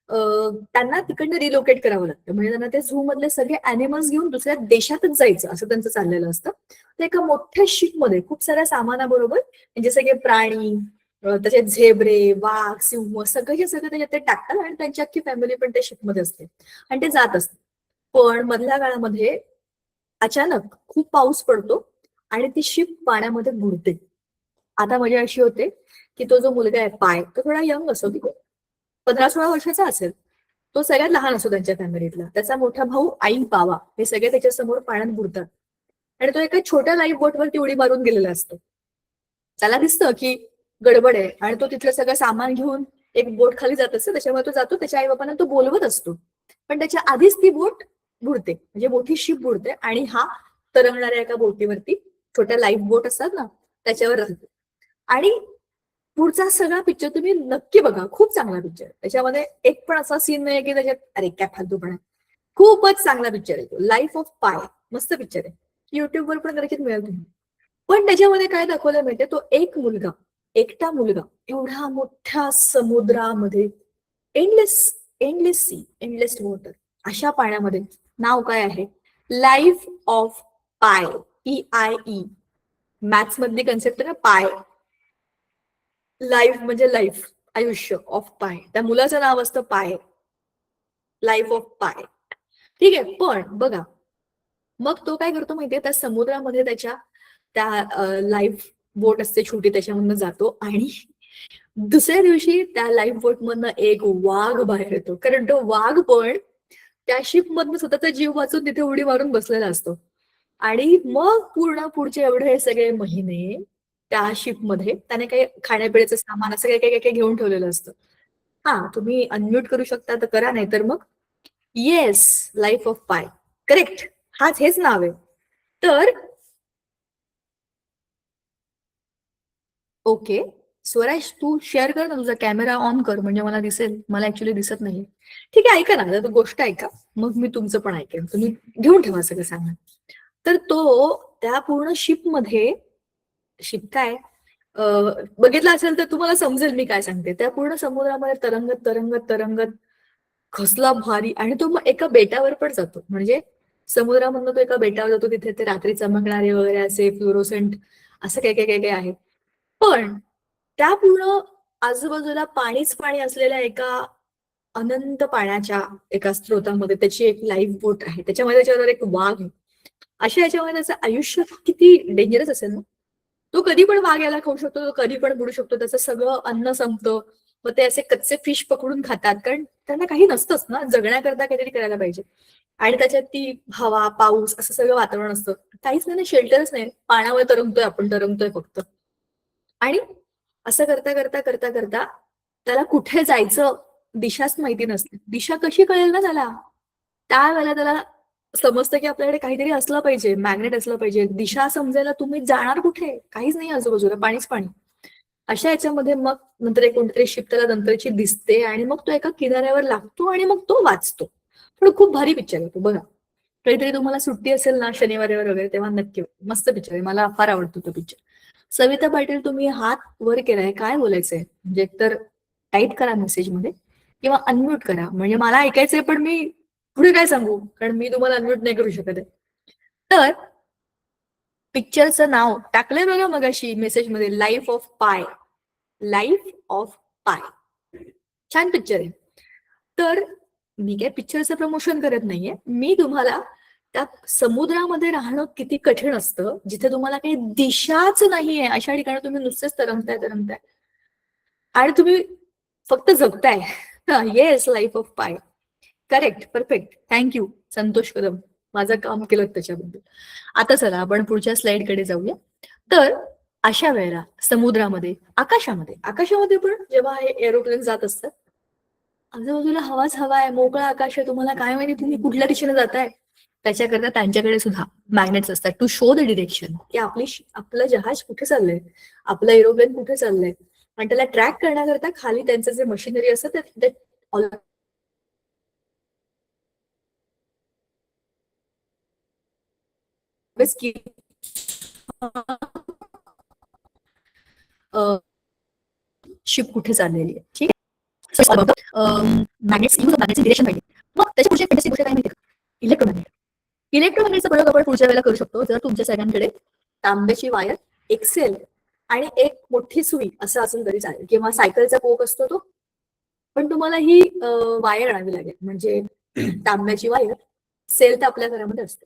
त्यांना तिकडनं रिलोकेट करावं लागतं. म्हणजे त्यांना ते झू मधले सगळे अॅनिमल्स घेऊन दुसऱ्या देशातच जायचं असं त्यांचं चाललेलं असतं. तर एका मोठ्या शिपमध्ये खूप साऱ्या सामानाबरोबर म्हणजे सगळे प्राणी, त्याचे झेब्रे, वाघ, सिंह सगळे त्याच्यात ते टाकतात आणि त्यांची अख्खी फॅमिली पण त्या शिपमध्ये असते आणि ते जात असतात. पण मधल्या काळामध्ये अचानक खूप पाऊस पडतो आणि ती शिप पाण्यामध्ये बुडते. आता मजा अशी होते की तो जो मुलगा आहे पाय तो थोडा यंग असतो, की 15-16 वर्षाचा असेल. तो सगळ्यात लहान असतो त्यांच्या फॅमिलीतला. त्याचा मोठा भाऊ, आई, बाबा हे सगळे त्याच्या समोर पाण्यात बुडतात आणि तो एका छोट्या लाईफ बोटवरती उडी मारून गेलेला असतो. त्याला दिसतं की गडबड आहे आणि तो तिथलं सगळं सामान घेऊन एक बोट खाली जात असते. त्याच्यामुळे तो जातो, त्याच्या आई बाबांना तो बोलवत असतो. पण त्याच्या आधीच ती बोट बुडते, म्हणजे मोठी शिप बुडते आणि हा तरंगणाऱ्या एका बोटीवरती, छोट्या लाईफ बोट असतात ना त्याच्यावर राहतो. आणि पुढचा सगळा पिक्चर तुम्ही नक्की बघा, खूप चांगला पिक्चर. त्याच्यामध्ये एक पण असा सीन नाही की त्याच्यात अरे काय फालतूपणा. खूपच चांगला पिक्चर आहे तो. लाईफ ऑफ पाय मस्त पिक्चर आहे. युट्यूबवर पण कदाचित मिळेल तुम्ही. पण त्याच्यामध्ये काय दाखवलं माहितीये, तो एक मुलगा, एकटा मुलगा एवढ्या मोठ्या समुद्रामध्ये, endless endless sea, endless water, अशा पाण्यामध्ये. नाव काय आहे? Life of pi, PIE. Maths मधली कन्सेप्ट आहे ना पाय. लाईफ म्हणजे लाईफ, आयुष्य, ऑफ पाय. त्या मुलाचं नाव असतं पाय, लाईफ ऑफ पाय. ठीक आहे. पण बघा, मग तो काय करतो माहितीये, त्या समुद्रामध्ये त्याच्या त्या लाईफ बोट असते छोटी त्याच्यामधनं जातो आणि दुसऱ्या दिवशी त्या लाईफ बोट मधनं एक वाघ बाहेर येतो. कारण तो वाघ पण त्या शिप मधनं स्वतःचा जीव वाचून तिथे उडी मारून बसलेला असतो. आणि मग पूर्ण पुढचे एवढे हे सगळे महिने त्या शिप मध्ये त्याने काही खाण्यापिण्याचं सामान असं काही काही काही घेऊन ठेवलेलं असतं. हा, तुम्ही अनम्यूट करू शकता तर करा, नाही तर मग येस, लाईफ ऑफ पाय, करेक्ट, हेच नाव आहे. तर ओके, स्वराज तू शेअर कर ना, तुझा कॅमेरा ऑन कर म्हणजे मला दिसेल. मला ऍक्च्युली दिसत नाही. ठीक आहे, ऐका ना, आता गोष्ट ऐका, मग मी तुमचं पण ऐकेन. तुम्ही घेऊन ठेवा सगळं सांगा. तर तो त्या पूर्ण शिप मध्ये, शिप काय बघितलं असेल तर तुम्हाला समजेल मी काय सांगते. त्या पूर्ण समुद्रामध्ये तरंगत तरंगत तरंगत कसला भारी. आणि तो मग एका बेटावर पण जातो. म्हणजे समुद्रामधनं तो एका बेटावर जातो, तिथे ते रात्री चमकणारे वगैरे असे फ्लोरोसेंट असं काही काही काही काही आहे. पण त्या पूर्ण आजूबाजूला पाणीच पाणी असलेल्या एका अनंत पाण्याच्या एका स्रोतामध्ये त्याची एक लाईफ बोट आहे. त्याच्यामध्ये त्याच्यावर एक वाघ आहे. अशा याच्यामध्ये त्याचं आयुष्य किती डेंजरस असेल ना. तो कधी पण वाघ याला खाऊ शकतो, तो कधी पण बुडू शकतो. त्याचं सगळं अन्न संपतं. मग ते असे कच्चे फिश पकडून खातात, कारण त्यांना काही नसतंच ना, जगण्याकरता काहीतरी करायला पाहिजे. आणि त्याच्यात ती हवा, पाऊस असं सगळं वातावरण असतं. काहीच नाही, शेल्टरच नाही. पाण्यावर तरंगतोय आपण, तरंगतोय फक्त. आणि असं करता करता करता करता त्याला कुठे जायचं दिशाच माहिती नसते. दिशा कशी कळेल ना त्याला? त्यावेळेला त्याला समजतं की आपल्याकडे काहीतरी असलं पाहिजे, मॅग्नेट असलं पाहिजे. दिशा समजायला तुम्ही जाणार कुठे? काहीच नाही आजूबाजूला, पाणीच पाणी. अशा याच्यामध्ये मग नंतर एक कोणतरी शिप त्याला नंतरची दिसते आणि मग तो एका किनाऱ्यावर लागतो आणि मग तो वाचतो. पण खूप भारी पिक्चर आहे तो, बघा. काहीतरी तुम्हाला सुट्टी असेल ना शनिवारी वगैरे, तेव्हा नक्की मस्त पिक्चर आहे. मला फार आवडतो तो पिक्चर. सविता पाटील, तुम्ही हात वर केलाय, काय बोलायचंय? म्हणजे एकतर टाईप करा मेसेजमध्ये किंवा अनम्यूट करा, म्हणजे मला ऐकायचंय पण मी पुढे काय सांगू, कारण मी तुम्हाला अनम्यूट नाही करू शकत आहे. तर पिक्चरचं नाव टाकलंय बघा मगाशी मेसेजमध्ये, लाईफ ऑफ पाय. लाईफ ऑफ पाय, छान पिक्चर आहे. तर मी काय पिक्चरचं प्रमोशन करत नाहीये. मी तुम्हाला त्या समुद्रामध्ये राहणं किती कठीण असतं, जिथे तुम्हाला काही दिशाच नाहीये, अशा ठिकाणी तुम्ही नुसतेच तरंगताय तरंगताय आणि तुम्ही फक्त जगताय. येस, लाईफ ऑफ पाय, correct, perfect, thank you Santosh Kadam. माझं काम केलं त्याच्याबद्दल. आता चला आपण पुढच्या स्लाइडकडे जाऊया. तर अशा वेळेला समुद्रामध्ये, आकाशामध्ये पण जेव्हा हे एरोप्लेन जात असतात, आजूबाजूला हवाच हवा आहे, मोकळं आकाश आहे, तुम्हाला काय माहिती तुम्ही कुठल्या दिशेने जाताय. त्याच्याकरता त्यांच्याकडे सुद्धा मॅग्नेट्स असतात टू शो द डिरेक्शन, की आपलं जहाज कुठे चाललंय, आपलं एरोप्लेन कुठे चाललंय. आणि त्याला ट्रॅक करण्याकरता खाली त्यांचं जे मशिनरी असतं ते शिप कुठे चाललेली आहे, ठीक आहे. मॅग्नेट्स यूज मॅग्नेटचे डिरेक्शन पाहिजे. मग त्याची पुढची गोष्ट काय माहिती का, इलेक्ट्रोमॅग्नेट. इलेक्ट्रोमॅग्नेटचा प्रयोग आपण पुढच्या वेळेला करू शकतो जर तुमच्या सगळ्यांकडे तांब्याची वायर, एक सेल आणि एक मोठी सुई असं असून तरी चालेल, किंवा सायकलचा कोक असतो तो. पण तुम्हाला ही वायर आणावी लागेल, म्हणजे तांब्याची वायर, सेल तर आपल्या घरामध्ये असते.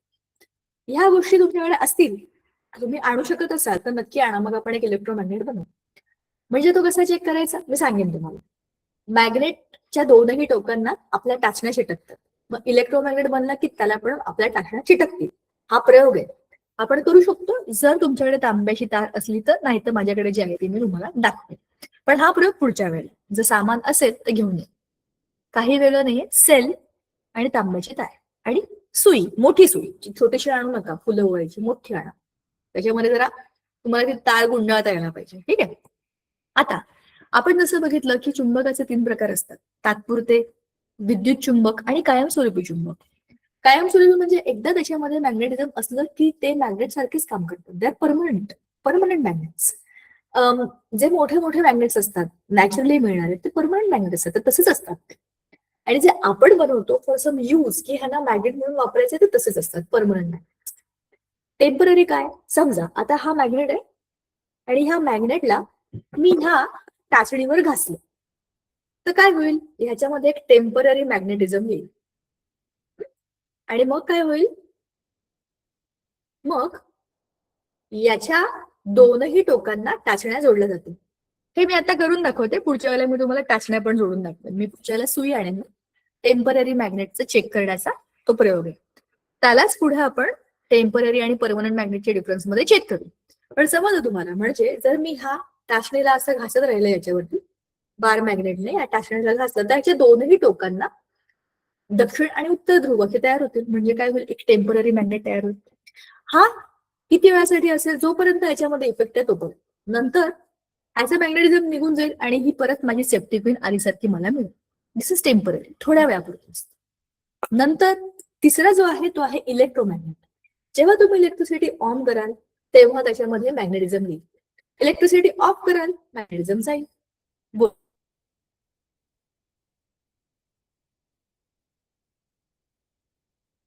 ह्या गोष्टी तुमच्याकडे असतील, तुम्ही आणू शकत असाल तर नक्की आणा, मग आपण एक इलेक्ट्रोमॅग्नेट बनवू. म्हणजे तो कसा चेक करायचा मी सांगेन तुम्हाला. मॅग्नेटच्या दोनही टोकांना आपल्या टाचण्या चिटकतात. मग इलेक्ट्रोमॅग्नेट बनला की त्याला पण आपल्या टाचण्या चिटकतील. हा प्रयोग आहे, आपण करू शकतो जर तुमच्याकडे तांब्याची तार असली तर, नाही तर माझ्याकडे जी आहे ती मी तुम्हाला दाखवेन. पण हा प्रयोग पुढच्या वेळेला, जर सामान असेल तर घेऊन ये. काही वेगळं नाहीये, सेल आणि तांब्याची तार आणि सुई, मोठी सुई, छोटीशी आणू नका, फुलं ओवायची, मोठी आणा. त्याच्यामध्ये जरा तुम्हाला ती तार गुंडाळता यायला पाहिजे, ठीक आहे. आता आपण जसं बघितलं की चुंबकाचे 3 प्रकार असतात, तात्पुरते, विद्युत चुंबक आणि कायमस्वरूपी चुंबक. कायमस्वरूपी म्हणजे एकदा त्याच्यामध्ये मॅग्नेटिझम असलं की ते मॅग्नेट सारखेच काम करतात. They are permanent magnets. जे मोठे मोठे मॅग्नेट्स असतात नॅचरली मिळणारे ते परमनंट मॅग्नेट असतात, तर तसेच असतात. आणि जे आपण बनवतो फॉर सम यूज की ह्यांना मॅग्नेट म्हणून वापरायचे ते तसेच असतात, परमनंट मॅग्नेट. टेम्पररी काय, समजा आता हा मॅग्नेट आहे आणि ह्या मॅग्नेटला मी ह्या टाचणीवर घासलं तर काय होईल, ह्याच्यामध्ये एक टेम्पररी मॅग्नेटिझम येईल. आणि मग काय होईल, मग याच्या दोनही टोकांना टाचण्या जोडल्या जातील. हे मी आता करून दाखवते, पुढच्या वेळेला मी तुम्हाला टाचण्या पण जोडून दाखवेन. मी पुढच्या वेळेला सुई आणेन. टेम्पररी मॅग्नेटचं चेक करण्याचा तो प्रयोग आहे. त्यालाच पुढे आपण टेम्पररी आणि परमनंट मॅग्नेटच्या डिफरन्स मध्ये चेक करू. पण समजलं तुम्हाला, म्हणजे जर मी हा टाचणीला असं घासत राहिलं याच्यावरती बार मॅग्नेटने, या टाचणीला घासलं तर याच्या दोनही टोकांना दक्षिण आणि उत्तर ध्रुव हे तयार होतील. म्हणजे काय होईल, एक टेम्पररी मॅग्नेट तयार होईल. हा किती वेळासाठी असेल, जोपर्यंत याच्यामध्ये इफेक्ट आहे तोपर्यंत. नंतर ऍज अ मॅग्नेटिझम निघून जाईल आणि ही परत माझी सेफ्टी पिन आलीसारखी मला मिळेल. दिस इज टेम्पररी, थोड्या वेळापुरती. नंतर तिसरा जो आहे तो आहे इलेक्ट्रोमॅग्नेट. जेव्हा तुम्ही इलेक्ट्रिसिटी ऑन कराल तेव्हा त्याच्यामध्ये मॅग्नेटिझम येईल. इलेक्ट्रिसिटी ऑफ कराल मॅग्नेटिझम जाईल.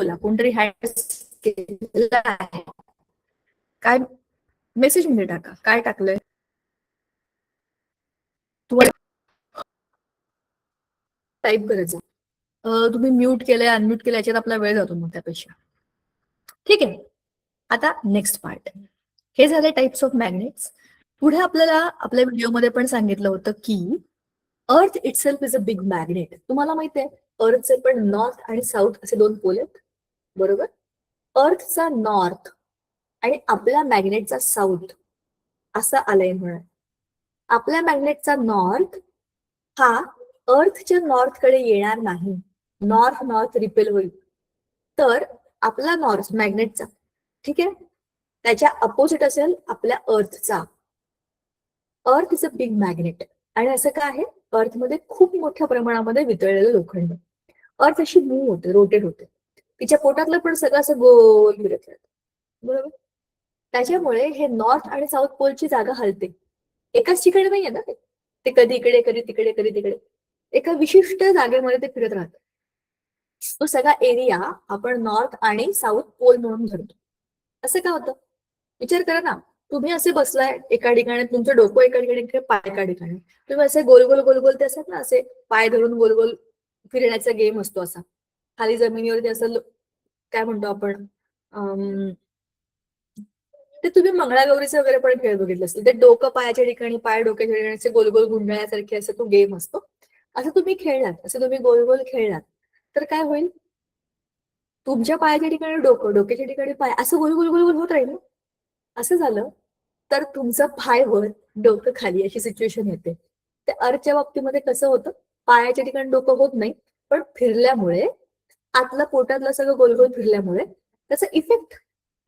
बोला, कोणतरी हँड केलेला आहे काय, मेसेज मध्ये टाका, काय टाकलंय टाईप करायचं. तुम्ही म्यूट केलंय, अनम्यूट केलं, याच्यात आपला वेळ जातो मग त्यापेक्षा. ठीक आहे, आता नेक्स्ट पार्ट. हे झाले टाइप्स ऑफ मॅग्नेट्स. पुढे आपल्याला आपल्या व्हिडिओमध्ये पण सांगितलं होतं की अर्थ itself is a big magnet. तुम्हाला माहिती आहे अर्थचे पण नॉर्थ आणि साऊथ असे 2 पोल आहेत, बरोबर. अर्थचा नॉर्थ आणि आपल्या मॅग्नेटचा साऊथ असा आलंय म्हणून. आपल्या मॅग्नेटचा नॉर्थ हा अर्थच्या नॉर्थ कडे येणार नाही, नॉर्थ नॉर्थ रिपेल होईल. तर आपला नॉर्थ मॅग्नेटचा, ठीक आहे, त्याच्या अपोजिट असेल आपल्या अर्थचा. Earth is a big magnet. आणि असं काय आहे, अर्थमध्ये खूप मोठ्या प्रमाणामध्ये वितळलेलं लोखंड. अर्थ अशी मूव्ह होते, रोटेट होते. तिच्या पोटातलं पण सगळं असं गोल फिरत राहतं, बरोबर. त्याच्यामुळे हे नॉर्थ आणि साऊथ पोलची जागा हलते. एकाच ठिकाणी नाहीये ना ते कधी इकडे कधी तिकडे कधी तिकडे, एका विशिष्ट जागेमध्ये ते फिरत राहतं. तो सगळा एरिया आपण नॉर्थ आणि साऊथ पोल म्हणून धरतो. असं का होतं, विचार करा ना. तुम्ही असे बसलाय एका ठिकाणी, तुमचं डोकं एका ठिकाणी, पाय एका ठिकाणी. तुम्ही असे गोल गोल गोल गोल ते असतात ना, असे पाय धरून गोल गोल फिरण्याचा गेम असतो असा. खाली जमिनीवरती असं काय म्हणतो आपण, ते तुम्ही मंगळागौरीचे वगैरे पण खेळ बघितले असतील. ते डोकं पायाच्या ठिकाणी, पाय डोक्याच्या ठिकाणी असे गोल गोल गुंडळण्यासारखे असं तो गेम असतो. असं तुम्ही खेळलात, असं तुम्ही गोल गोल खेळलात तर काय होईल, तुमच्या पायाच्या ठिकाणी डोकं, डोक्याच्या ठिकाणी पाय, असं गोल गोल गोल गोल होत राहील. असं झालं तर तुमचं पाय वर डोकं खाली अशी सिच्युएशन येते. त्या अर्थच्या बाबतीमध्ये कसं होतं, पायाच्या ठिकाणी डोकं होत नाही, पण फिरल्यामुळे आतलं पोटातलं सगळं गोल गोल फिरल्यामुळे त्याचा इफेक्ट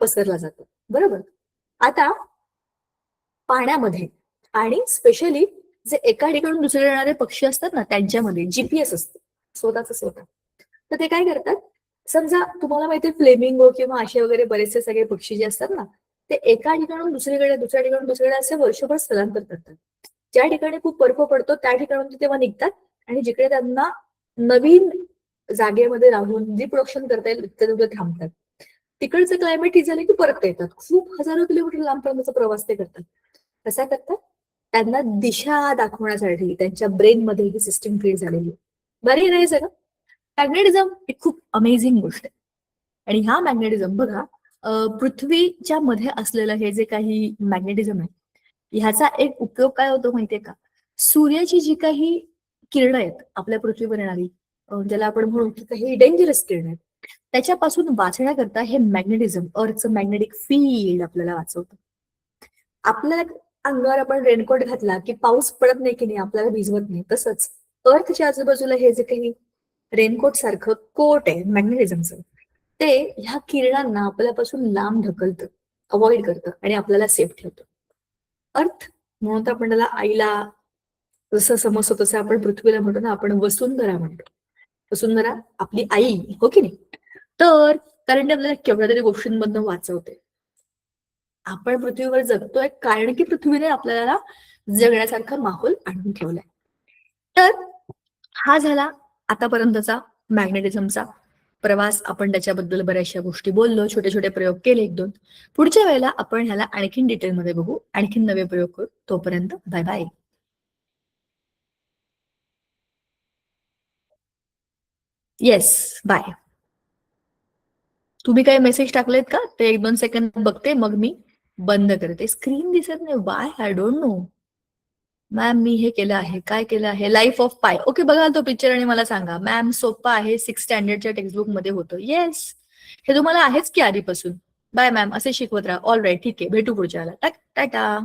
पसरला जातो, बरोबर. आता पाण्यामध्ये आणि स्पेशली जे एका ठिकाणून दुसरीकडे येणारे पक्षी असतात ना, त्यांच्यामध्ये जीपीएस असतं स्वतःच. तर ते काय करतात, समजा तुम्हाला माहिती फ्लेमिंगो किंवा असे वगैरे बरेचसे सगळे पक्षी जे असतात ना, ते एका ठिकाणून दुसरीकडे, दुसऱ्या ठिकाणून दुसरीकडे असे वर्षभर स्थलांतर करतात. ज्या ठिकाणी खूप बर्फ पडतो त्या ठिकाणून ते तेव्हा निघतात आणि जिकडे त्यांना नवीन जागेमध्ये राहून रिप्रोडक्शन करता येईल तिथे तिथे थांबतात. तिकडचं क्लायमेट ठीक झालं की परत येतात. खूप हजारो किलोमीटर लांबपर्यंतचा प्रवास ते करतात. कसा करतात? त्यांना दिशा दाखवण्यासाठी त्यांच्या ब्रेनमध्ये ही सिस्टीम क्रिएट झालेली आहे. बरी नाही सगळं. मॅग्नेटिझम ही खूप अमेझिंग गोष्ट आहे. आणि हा मॅग्नेटिझम बघा, पृथ्वीच्या मध्ये असलेलं हे जे काही मॅग्नेटिझम आहे, ह्याचा एक उपयोग काय होतो माहितीये का? सूर्याची जी काही किरणं आहेत आपल्या पृथ्वीवर येणारी, ज्याला आपण म्हणू की काही डेंजरस किरण आहेत, त्याच्यापासून वाचण्याकरता हे मॅग्नेटिझम, अर्थचं मॅग्नेटिक फील्ड आपल्याला वाचवतं. आपल्याला अंगावर आपण रेनकोट घातला की पाऊस पडत नाही की नाही, आपल्याला भिजवत नाही. तसंच अर्थच्या आजूबाजूला हे जे काही रेनकोट सारखं कोट आहे मॅग्नेटिझमचं, ते ह्या किरणांना आपल्यापासून लांब ढकलतं, अवॉइड करतं आणि आपल्याला सेफ ठेवतं. अर्थ म्हणून तर आपण त्याला आईला जसं समजतो तसं आपण पृथ्वीला म्हणतो ना, आपण वसुंधरा म्हणतो. वसुंधरा आपली आई, हो की नाही? तर कारण ते आपल्याला केवढ्या तरी गोष्टींमधनं वाचवते. आपण पृथ्वीवर जगतोय कारण की पृथ्वीने आपल्याला जगण्यासारखा माहोल आणून ठेवलाय. तर हा झाला आतापर्यंतचा मॅग्नेटिझमचा प्रवास. आपण त्याच्याबद्दल बऱ्याचशा गोष्टी बोललो, छोटे छोटे प्रयोग केले एक दोन. पुढच्या वेळेला आपण ह्याला आणखीन डिटेलमध्ये बघू, आणखीन नवे प्रयोग करू. तोपर्यंत बाय बाय. Yes, bye. तुम्ही काही मेसेज टाकलेत का? ते 1-2 सेकंद बघते, मग मी बंद करते. स्क्रीन दिसत नाही. Why? I don't know. Ma'am मी हे केलं आहे, काय केलं आहे? लाईफ ऑफ पाय. ओके, बघा तो पिक्चर आणि मला सांगा. मॅम सोपं आहे, 6 स्टँडर्डच्या टेक्स्टबुक मध्ये होतं. येस, हे तुम्हाला आहेच की आधीपासून. बाय मॅम, असे शिकवत राहा. ऑल राईट, ठीक आहे, भेटू पुढच्या वेळेला. टाटा.